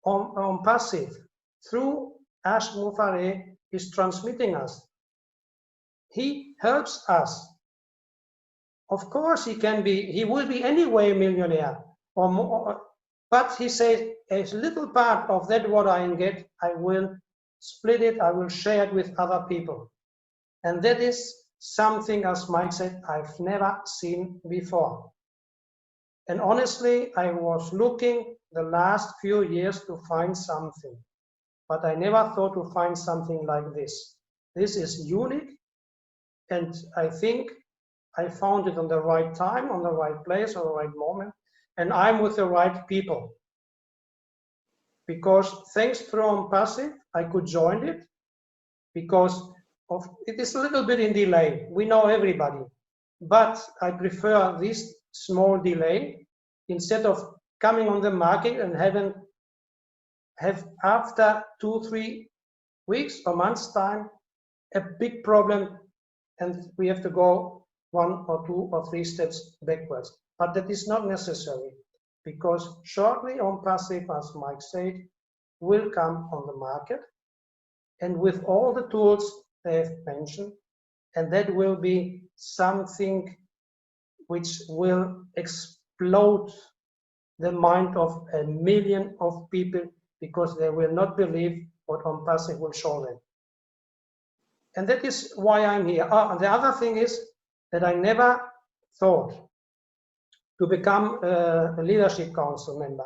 onpassive, through Ash Mufare, is transmitting us. He helps us. Of course, he will be anyway a millionaire, or more, but he says, a little part of that what I get, I will split it, I will share it with other people. And that is something, as Mike said, I've never seen before. And honestly, I was looking the last few years to find something, but I never thought to find something like this. This is unique, and I think I found it on the right time, on the right place, on the right moment, and I'm with the right people. Because thanks to onpassive, I could join it, because of it is a little bit in delay. We know everybody, but I prefer this small delay instead of coming on the market and have after 2-3 weeks or months time a big problem, and we have to go 1 or 2 or 3 steps backwards. But that is not necessary, because shortly onpassive, as Mike said, will come on the market, and with all the tools they have mentioned, and that will be something which will explode the mind of 1 million of people, because they will not believe what onpassive will show them. And that is why I'm here. And the other thing is that I never thought to become a leadership council member.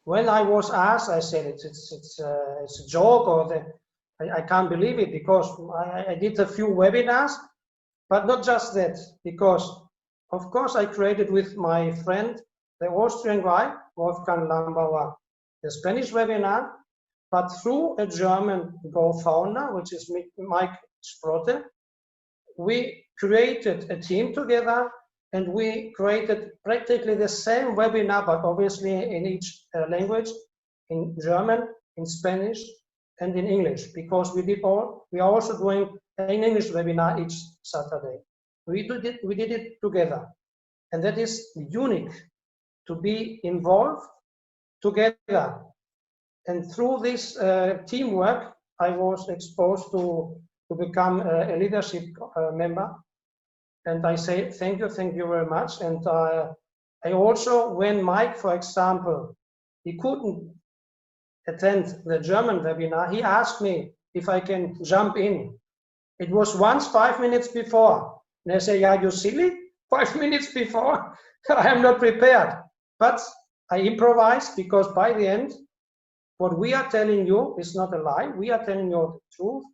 When I was asked, I said it's a joke, or I can't believe it, because I did a few webinars, but not just that, because of course I created with my friend, the Austrian guy, Wolfgang Lambauer, the Spanish webinar, but through a German co-founder, which is Mike Sprotte, we created a team together, and we created practically the same webinar, but obviously in each language, in German, in Spanish, and in English, because we are also doing an English webinar each Saturday. We did it together, and that is unique, to be involved together. And through this teamwork, I was exposed to become a leadership member. And I say thank you very much. And I also, when Mike, for example, he couldn't attend the German webinar, he asked me if I can jump in. It was once 5 minutes before. And I say, yeah, you silly? 5 minutes before? I am not prepared. But I improvised, because by the end, what we are telling you is not a lie. We are telling you the truth.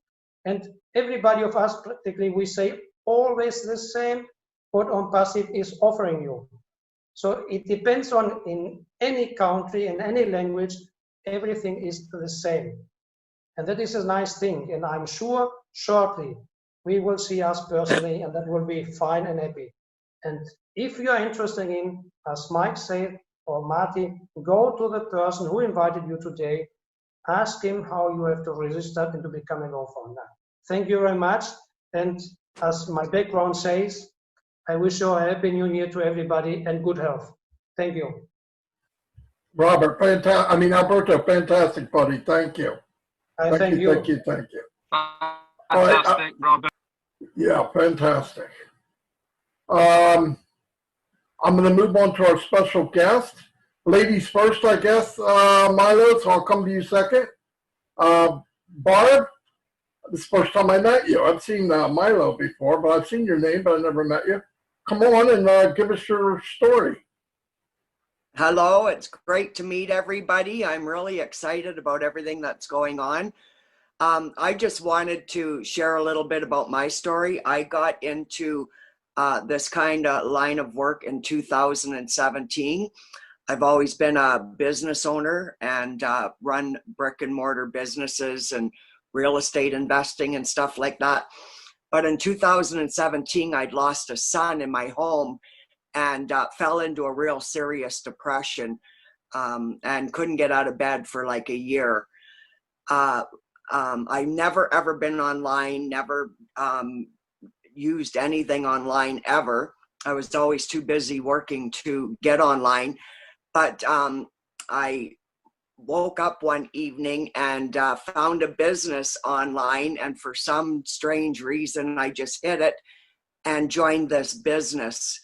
And everybody of us, practically, we say always the same what onpassive is offering you. So it depends on, in any country, in any language, everything is the same. And that is a nice thing. And I'm sure shortly we will see us personally, and that will be fine and happy. And if you are interested in, as Mike said, or Marty, go to the person who invited you today, ask him how you have to register and to become a co-founder. Thank you very much. And as my background says, I wish you a happy new year to everybody and good health. Thank you. Robert, Alberto, fantastic, buddy. Thank you. Thank you. Thank you. Fantastic, Right, Robert. Yeah, fantastic. I'm going to move on to our special guest. Ladies first, I guess, Milo, so I'll come to you second. Barb, this is the first time I met you. I've seen Milo before, but I've seen your name, but I never met you. Come on and give us your story. Hello, it's great to meet everybody. I'm really excited about everything that's going on. I just wanted to share a little bit about my story. I got into this kind of line of work in 2017. I've always been a business owner and run brick and mortar businesses and real estate investing and stuff like that. But in 2017, I'd lost a son in my home and fell into a real serious depression and couldn't get out of bed for like a year. I never ever been online, never used anything online ever. I was always too busy working to get online. But I woke up one evening and found a business online, and for some strange reason, I just hit it and joined this business.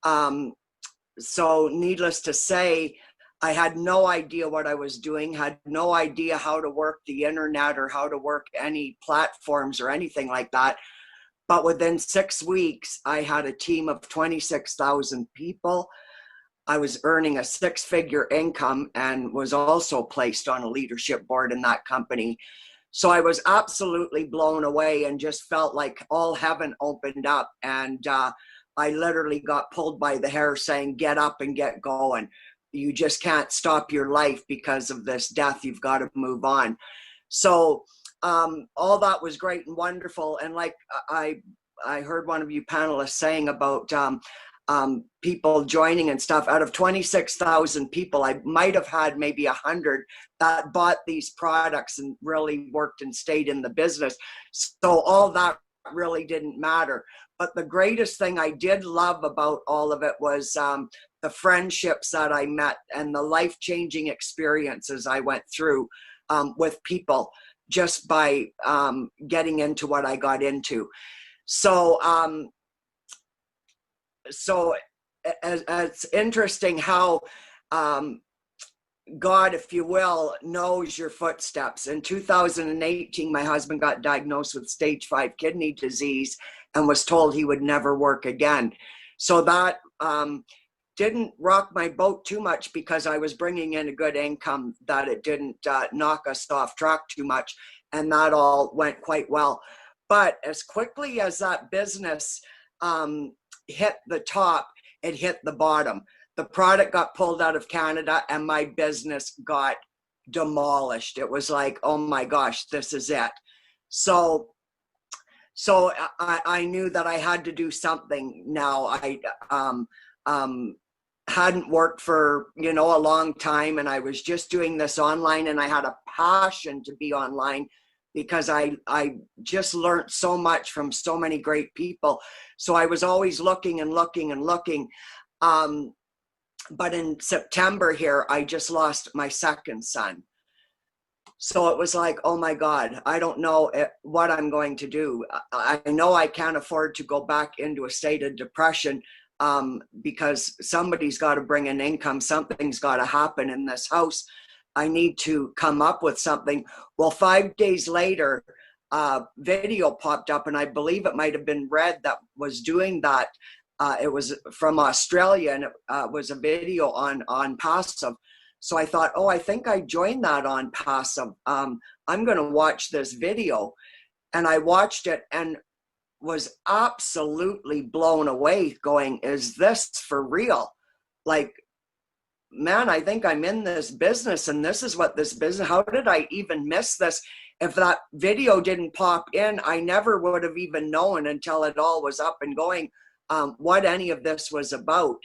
So needless to say, I had no idea what I was doing, had no idea how to work the internet or how to work any platforms or anything like that. But within 6 weeks, I had a team of 26,000 people. I was earning a 6-figure income and was also placed on a leadership board in that company. So I was absolutely blown away and just felt like all heaven opened up. And I literally got pulled by the hair saying, get up and get going. You just can't stop your life because of this death. You've got to move on. So all that was great and wonderful. And like I heard one of you panelists saying about people joining and stuff, out of 26,000 people, I might have had maybe 100 that bought these products and really worked and stayed in the business. So all that really didn't matter. But the greatest thing I did love about all of it was the friendships that I met and the life-changing experiences I went through with people just by getting into what I got into. So it's interesting how God, if you will, knows your footsteps. In 2018, my husband got diagnosed with stage 5 kidney disease and was told he would never work again. So that didn't rock my boat too much because I was bringing in a good income, that it didn't knock us off track too much. And that all went quite well. But as quickly as that business hit the top, it hit the bottom. The product got pulled out of Canada and my business got demolished. It was like, oh my gosh, this is it. So I knew that I had to do something now. I hadn't worked for, a long time, and I was just doing this online, and I had a passion to be online because I just learned so much from so many great people. So I was always looking and looking and looking. But in September here, I just lost my second son. So it was like, oh my God, I don't know what I'm going to do. I know I can't afford to go back into a state of depression because somebody's got to bring an income. Something's got to happen in this house. I need to come up with something. Well, 5 days later, video popped up, and I believe it might have been Red that was doing that. It was from Australia, and it was a video on onpassive. So I thought, oh, I think I joined that onpassive. I'm going to watch this video. And I watched it and was absolutely blown away, going, is this for real? Like, man, I think I'm in this business, and this is what this business, how did I even miss this? If that video didn't pop in, I never would have even known until it all was up and going what any of this was about.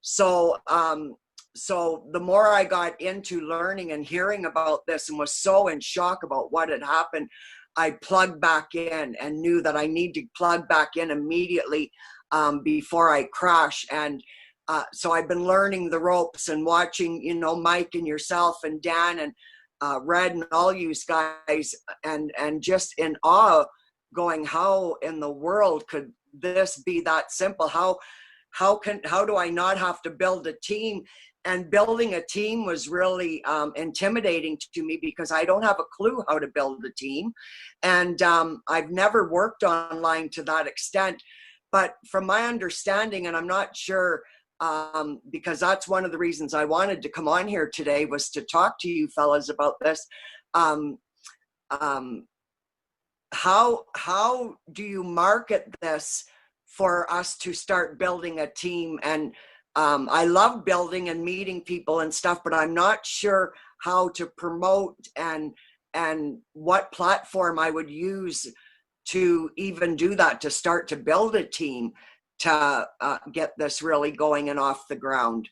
So the more I got into learning and hearing about this and was so in shock about what had happened, I plugged back in and knew that I need to plug back in immediately before I crash. And so I've been learning the ropes and watching, Mike and yourself and Dan and Red and all you guys, and just in awe, going, how in the world could this be that simple? How do I not have to build a team? And building a team was really intimidating to me because I don't have a clue how to build a team. And I've never worked online to that extent. But from my understanding, and I'm not sure, because that's one of the reasons I wanted to come on here today, was to talk to you fellas about this. How do you market this for us to start building a team? And I love building and meeting people and stuff, but I'm not sure how to promote and what platform I would use to even do that, to start to build a team to get this really going and off the ground.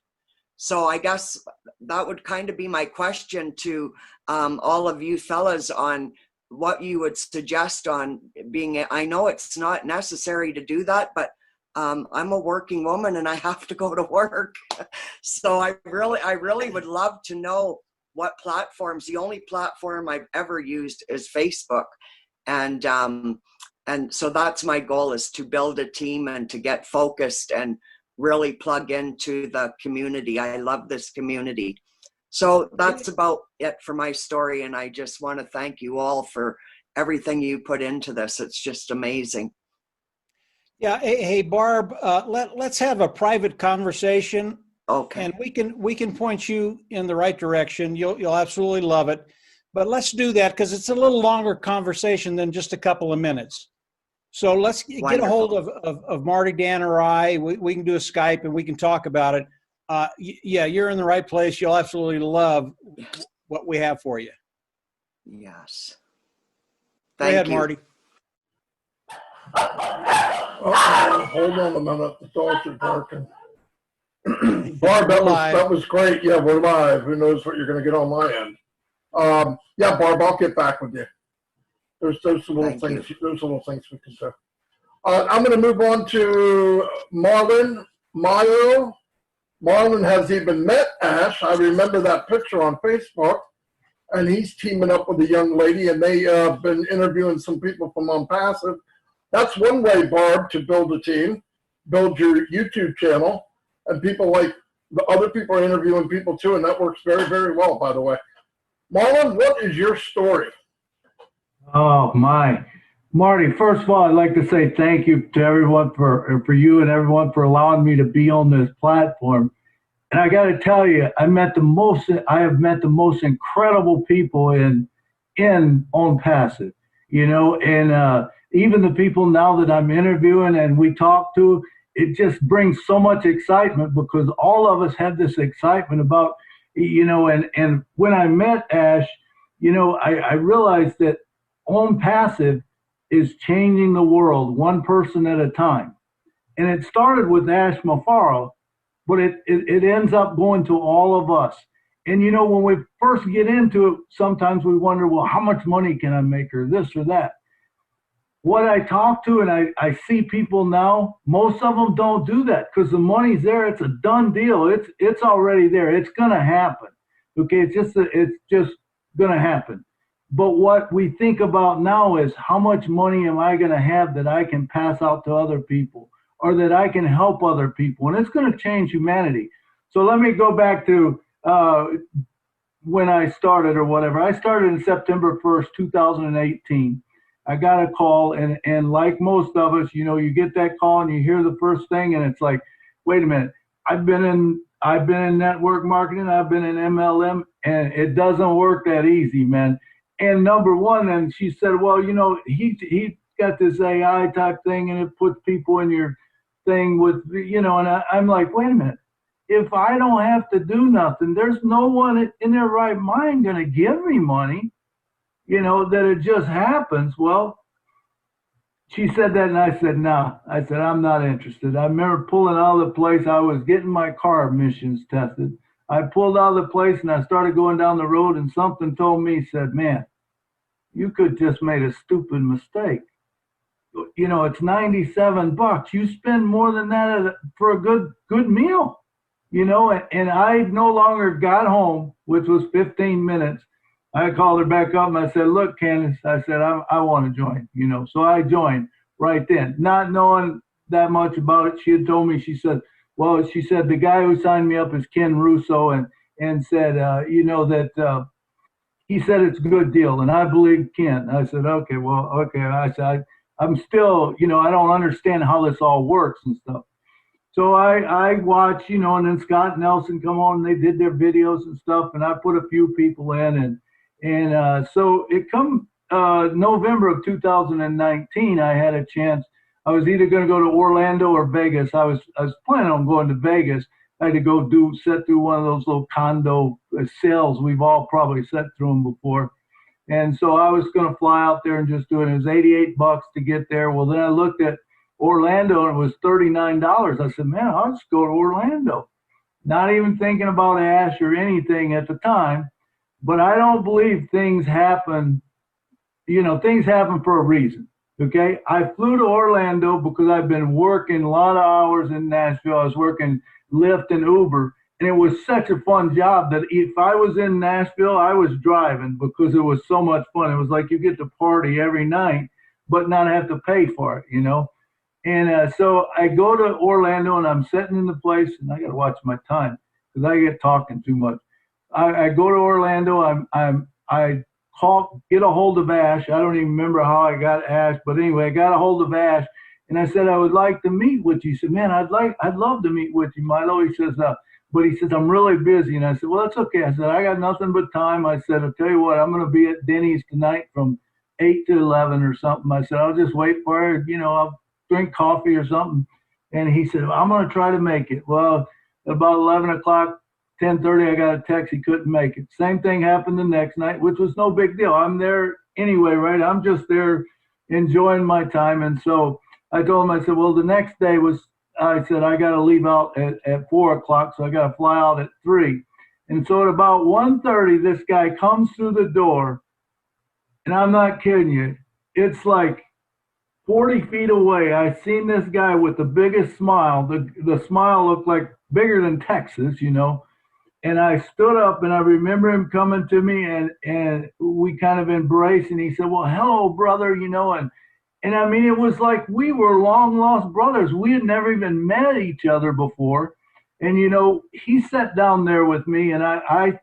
So I guess that would kind of be my question to all of you fellas on what you would suggest on being. I know it's not necessary to do that, but I'm a working woman and I have to go to work. So I really would love to know what platforms. The only platform I've ever used is Facebook. And so that's my goal, is to build a team and to get focused and really plug into the community. I love this community. So that's about it for my story. And I just want to thank you all for everything you put into this. It's just amazing. Yeah. Hey, Barb, let's have a private conversation. Okay. And we can point you in the right direction. You'll absolutely love it. But let's do that because it's a little longer conversation than just a couple of minutes. So let's get a hold of Marty, Dan, or I. We can do a Skype and we can talk about it. Yeah, you're in the right place. You'll absolutely love what we have for you. Yes. Thank ahead, you. Marty. Oh, hold on a minute. The dogs are barking. Barb, that was great. Yeah, we're live. Who knows what you're going to get on my end? Yeah, Barb, I'll get back with you. There's some little things. There's little things we can do. I'm going to move on to Marlon Mayo. Marlon has even met Ash. I remember that picture on Facebook, and he's teaming up with a young lady, and they have been interviewing some people from onpassive. That's one way, Barb, to build a team, build your YouTube channel, and people like the other people are interviewing people too, and that works very, very well, by the way. Marlon, what is your story? Oh, my. Marty, first of all, I'd like to say thank you to everyone for you and everyone for allowing me to be on this platform. And I got to tell you, I have met the most incredible people in onpassive, and even the people now that I'm interviewing and we talk to, it just brings so much excitement because all of us have this excitement about, and when I met Ash, I realized that onpassive is changing the world one person at a time. And it started with Ash Mafaro, but it ends up going to all of us. And when we first get into it, sometimes we wonder, well, how much money can I make, or this or that? What I talk to and I see people now, most of them don't do that because the money's there. It's a done deal. It's already there. It's gonna happen. Okay, it's just gonna happen. But what we think about now is how much money am I gonna have that I can pass out to other people or that I can help other people, and it's gonna change humanity. So let me go back to when I started or whatever. I started in September 1st, 2018. I got a call, and like most of us, you get that call and you hear the first thing, and it's like, wait a minute, I've been in network marketing, I've been in MLM, and it doesn't work that easy, man. And number one, and she said, well, he got this AI type thing, and it puts people in your thing with, and I'm like, wait a minute, if I don't have to do nothing, there's no one in their right mind gonna give me money. That it just happens. Well, she said that, and I said, no. I said, I'm not interested. I remember pulling out of the place. I was getting my car emissions tested. I pulled out of the place, and I started going down the road, and something told me, said, man, you could just made a stupid mistake. It's $97. You spend more than that for a good meal, and I no longer got home, which was 15 minutes. I called her back up and I said, look, Candace, I said, I want to join, So I joined right then, not knowing that much about it. She had told me, she said, the guy who signed me up is Ken Russo and said, that he said it's a good deal. And I believe Ken. I said, okay. I said, I'm still, I don't understand how this all works and stuff. So I watched, and then Scott Nelson come on and they did their videos and stuff. And I put a few people in and so it come November of 2019, I had a chance. I was either going to go to Orlando or Vegas. I was planning on going to Vegas. I had to go set through one of those little condo sales. We've all probably set through them before. And so I was going to fly out there and just do it. It was $88 to get there. Well, then I looked at Orlando and it was $39. I said, man, I'll just go to Orlando. Not even thinking about Ash or anything at the time. But I don't believe things happen, things happen for a reason, okay? I flew to Orlando because I've been working a lot of hours in Nashville. I was working Lyft and Uber, and it was such a fun job that if I was in Nashville, I was driving because it was so much fun. It was like you get to party every night, but not have to pay for it, And so I go to Orlando, and I'm sitting in the place, and I got to watch my time because I get talking too much. I go to Orlando. I get a hold of Ash. I don't even remember how I got Ash, but anyway, I got a hold of Ash, and I said I would like to meet with you. He said, "Man, I'd love to meet with you, Milo." He says, but he says I'm really busy, and I said, "Well, that's okay." I said, "I got nothing but time." I said, "I'll tell you what, I'm going to be at Denny's tonight from 8 to 11 or something." I said, "I'll just wait for her. I'll drink coffee or something." And he said, "I'm going to try to make it." Well, about 11 o'clock. 10:30, I got a text he couldn't make it. Same thing happened the next night, which was no big deal. I'm there anyway, right, I'm just there enjoying my time. And so I told him, I said, well, the next day I said, I got to leave out at 4 o'clock. So I got to fly out at 3. And so at about 1:30, this guy comes through the door, and I'm not kidding you. It's like 40 feet away. I seen this guy with the biggest smile. The smile looked like bigger than Texas, you know. And I stood up, and I remember him coming to me, and we kind of embraced, and he said, well, hello, brother, you know. And I mean, it was like we were long lost brothers. We had never even met each other before. And, you know, he sat down there with me, and I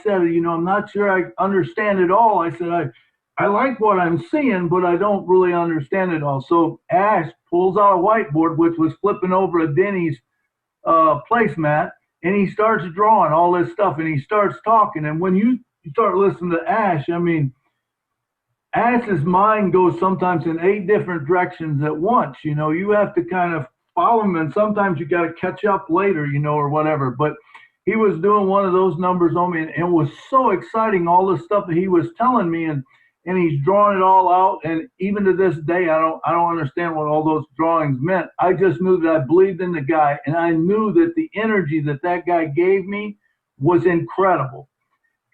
said, you know, I'm not sure I understand it all. I said, I like what I'm seeing, but I don't really understand it all. So Ash pulls out a whiteboard, which was flipping over a Denny's placemat, and he starts drawing all this stuff, and he starts talking. And when you start listening to Ash, I mean, Ash's mind goes sometimes in 8 different directions at once. You know, you have to kind of follow him, and sometimes you got to catch up later, you know, or whatever. But he was doing one of those numbers on me, and it was so exciting, all the stuff that he was telling me, and he's drawing it all out. And even to this day, I don't understand what all those drawings meant. I just knew that I believed in the guy, and I knew that the energy that guy gave me was incredible.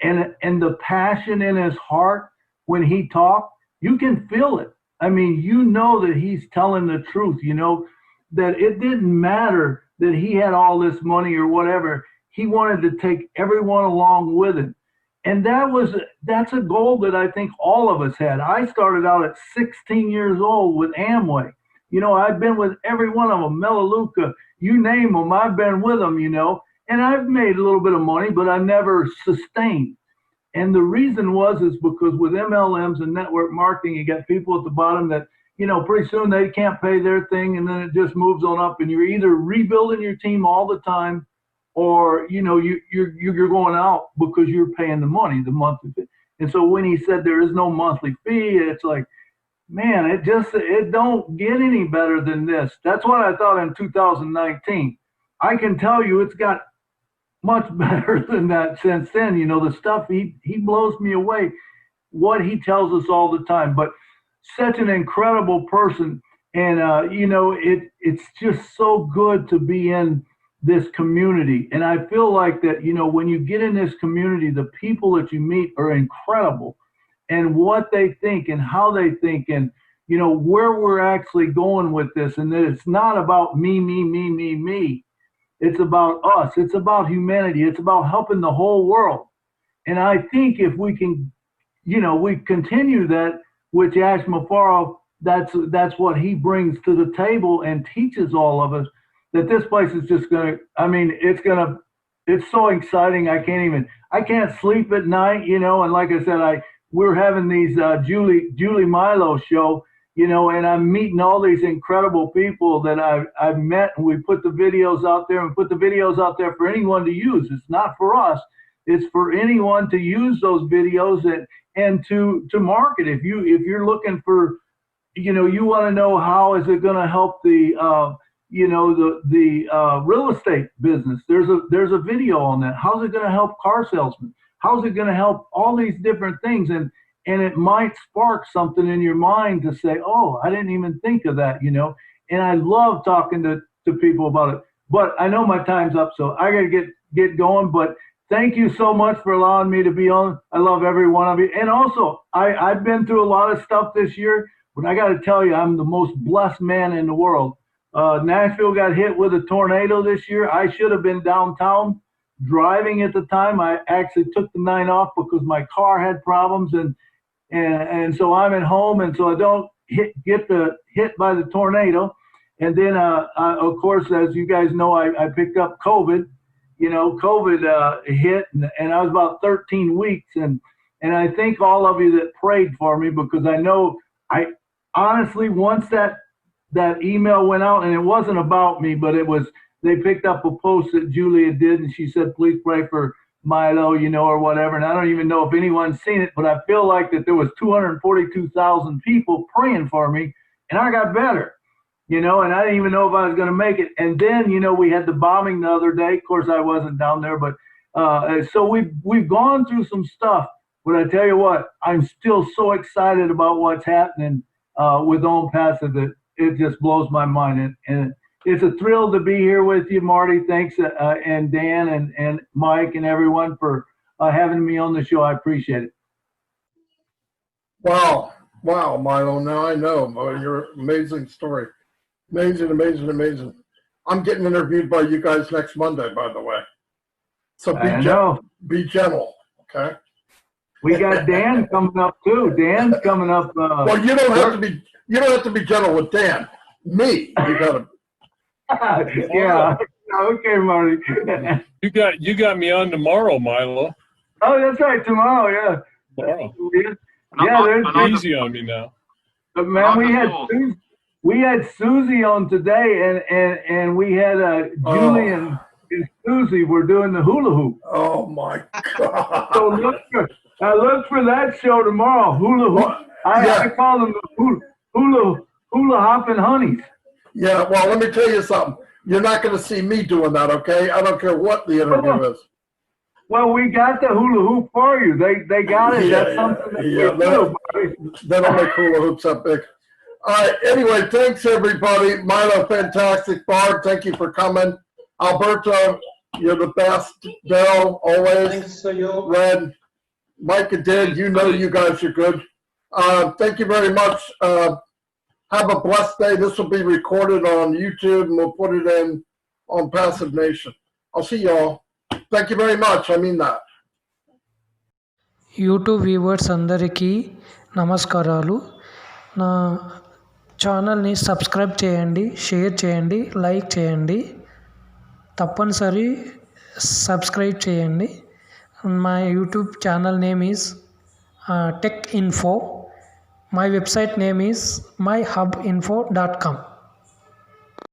And the passion in his heart when he talked, you can feel it. I mean, you know that he's telling the truth, you know, that it didn't matter that he had all this money or whatever. He wanted to take everyone along with him. And that's a goal that I think all of us had. I started out at 16 years old with Amway. You know, I've been with every one of them, Melaleuca, you name them, I've been with them, you know, and I've made a little bit of money, but I never sustained. And the reason is because with MLMs and network marketing, you got people at the bottom that, you know, pretty soon they can't pay their thing, and then it just moves on up, and you're either rebuilding your team all the time, or, you know, you're going out because you're paying the money, the monthly fee. And so when he said there is no monthly fee, it's like, man, it don't get any better than this. That's what I thought in 2019. I can tell you it's got much better than that since then. You know, the stuff he blows me away, what he tells us all the time. But such an incredible person. And, you know, it's just so good to be in this community. And I feel like that, you know, when you get in this community, the people that you meet are incredible, and what they think and how they think, and, you know, where we're actually going with this, and that it's not about me. It's about us. It's about humanity. It's about helping the whole world. And I think if we can, you know, we continue that, which Ash Mafaro, that's what he brings to the table and teaches all of us, that this place is just going to, I mean, it's so exciting. I can't sleep at night, you know. And like I said, we're having these Julie Milo show, you know, and I'm meeting all these incredible people that I've met, and we put the videos out there, and put the videos out there for anyone to use. It's not for us. It's for anyone to use those videos and to market. If you're looking for, you know, you want to know how is it going to help the you know, the real estate business. There's a video on that. How's it going to help car salesmen? How's it going to help all these different things? And it might spark something in your mind to say, oh, I didn't even think of that, you know. And I love talking to people about it. But I know my time's up, so I got to get going. But thank you so much for allowing me to be on. I love every one of you. And also, I've been through a lot of stuff this year, but I got to tell you, I'm the most blessed man in the world. Nashville got hit with a tornado this year. I should have been downtown driving at the time. I actually took the night off because my car had problems, and so I'm at home, and so I don't get hit by the tornado. And then, of course, as you guys know, I picked up COVID. You know, COVID hit, and I was about 13 weeks, and I thank all of you that prayed for me, because I know I honestly, once that email went out, and it wasn't about me, but they picked up a post that Julia did, and she said, please pray for Milo, you know, or whatever. And I don't even know if anyone's seen it, but I feel like that there was 242,000 people praying for me, and I got better, you know, and I didn't even know if I was going to make it. And then, you know, we had the bombing the other day. Of course, I wasn't down there, but so we've gone through some stuff. But I tell you what, I'm still so excited about what's happening with onpassive that it just blows my mind. And it's a thrill to be here with you, Marty. Thanks, and Dan and Mike and everyone for having me on the show. I appreciate it. Wow, Milo. Now I know your amazing story. Amazing. I'm getting interviewed by you guys next Monday, by the way. So be gentle, okay? We got Dan coming up too. Dan's coming up. Well, you don't have to be gentle with Dan. Me, you gotta. Yeah. Okay, Marty. You got me on tomorrow, Milo. Oh, that's right. Tomorrow, yeah. Tomorrow. Yeah, they're easy on me now. But man, we had Susie on today, and we had Julie and Susie were doing the hula hoop. Oh my God! So look for that show tomorrow. Hula hoop. I call them the hula hopping honeys. Yeah. Well, let me tell you something. You're not going to see me doing that, okay? I don't care what the interview is. Well, we got the hula hoop for you. They got it. That's something that we do. They don't make hula hoops that big. All right. Anyway, thanks everybody. Milo, fantastic. Barb, thank you for coming. Alberto, you're the best. Bill, always. Thanks to you. Red, Mike and Dan, you know you guys are good. Thank you very much. Have a blessed day. This will be recorded on YouTube, and we'll put it in on Passive Nation. I'll see y'all. Thank you very much. I mean that. YouTube viewers అందరికీ నమస్కారాలు. నా ఛానల్ని subscribe చేయండి, share చేయండి, like చేయండి. తప్పనిసరి subscribe చేయండి. My YouTube channel name is tech info. My website name is myhubinfo.com.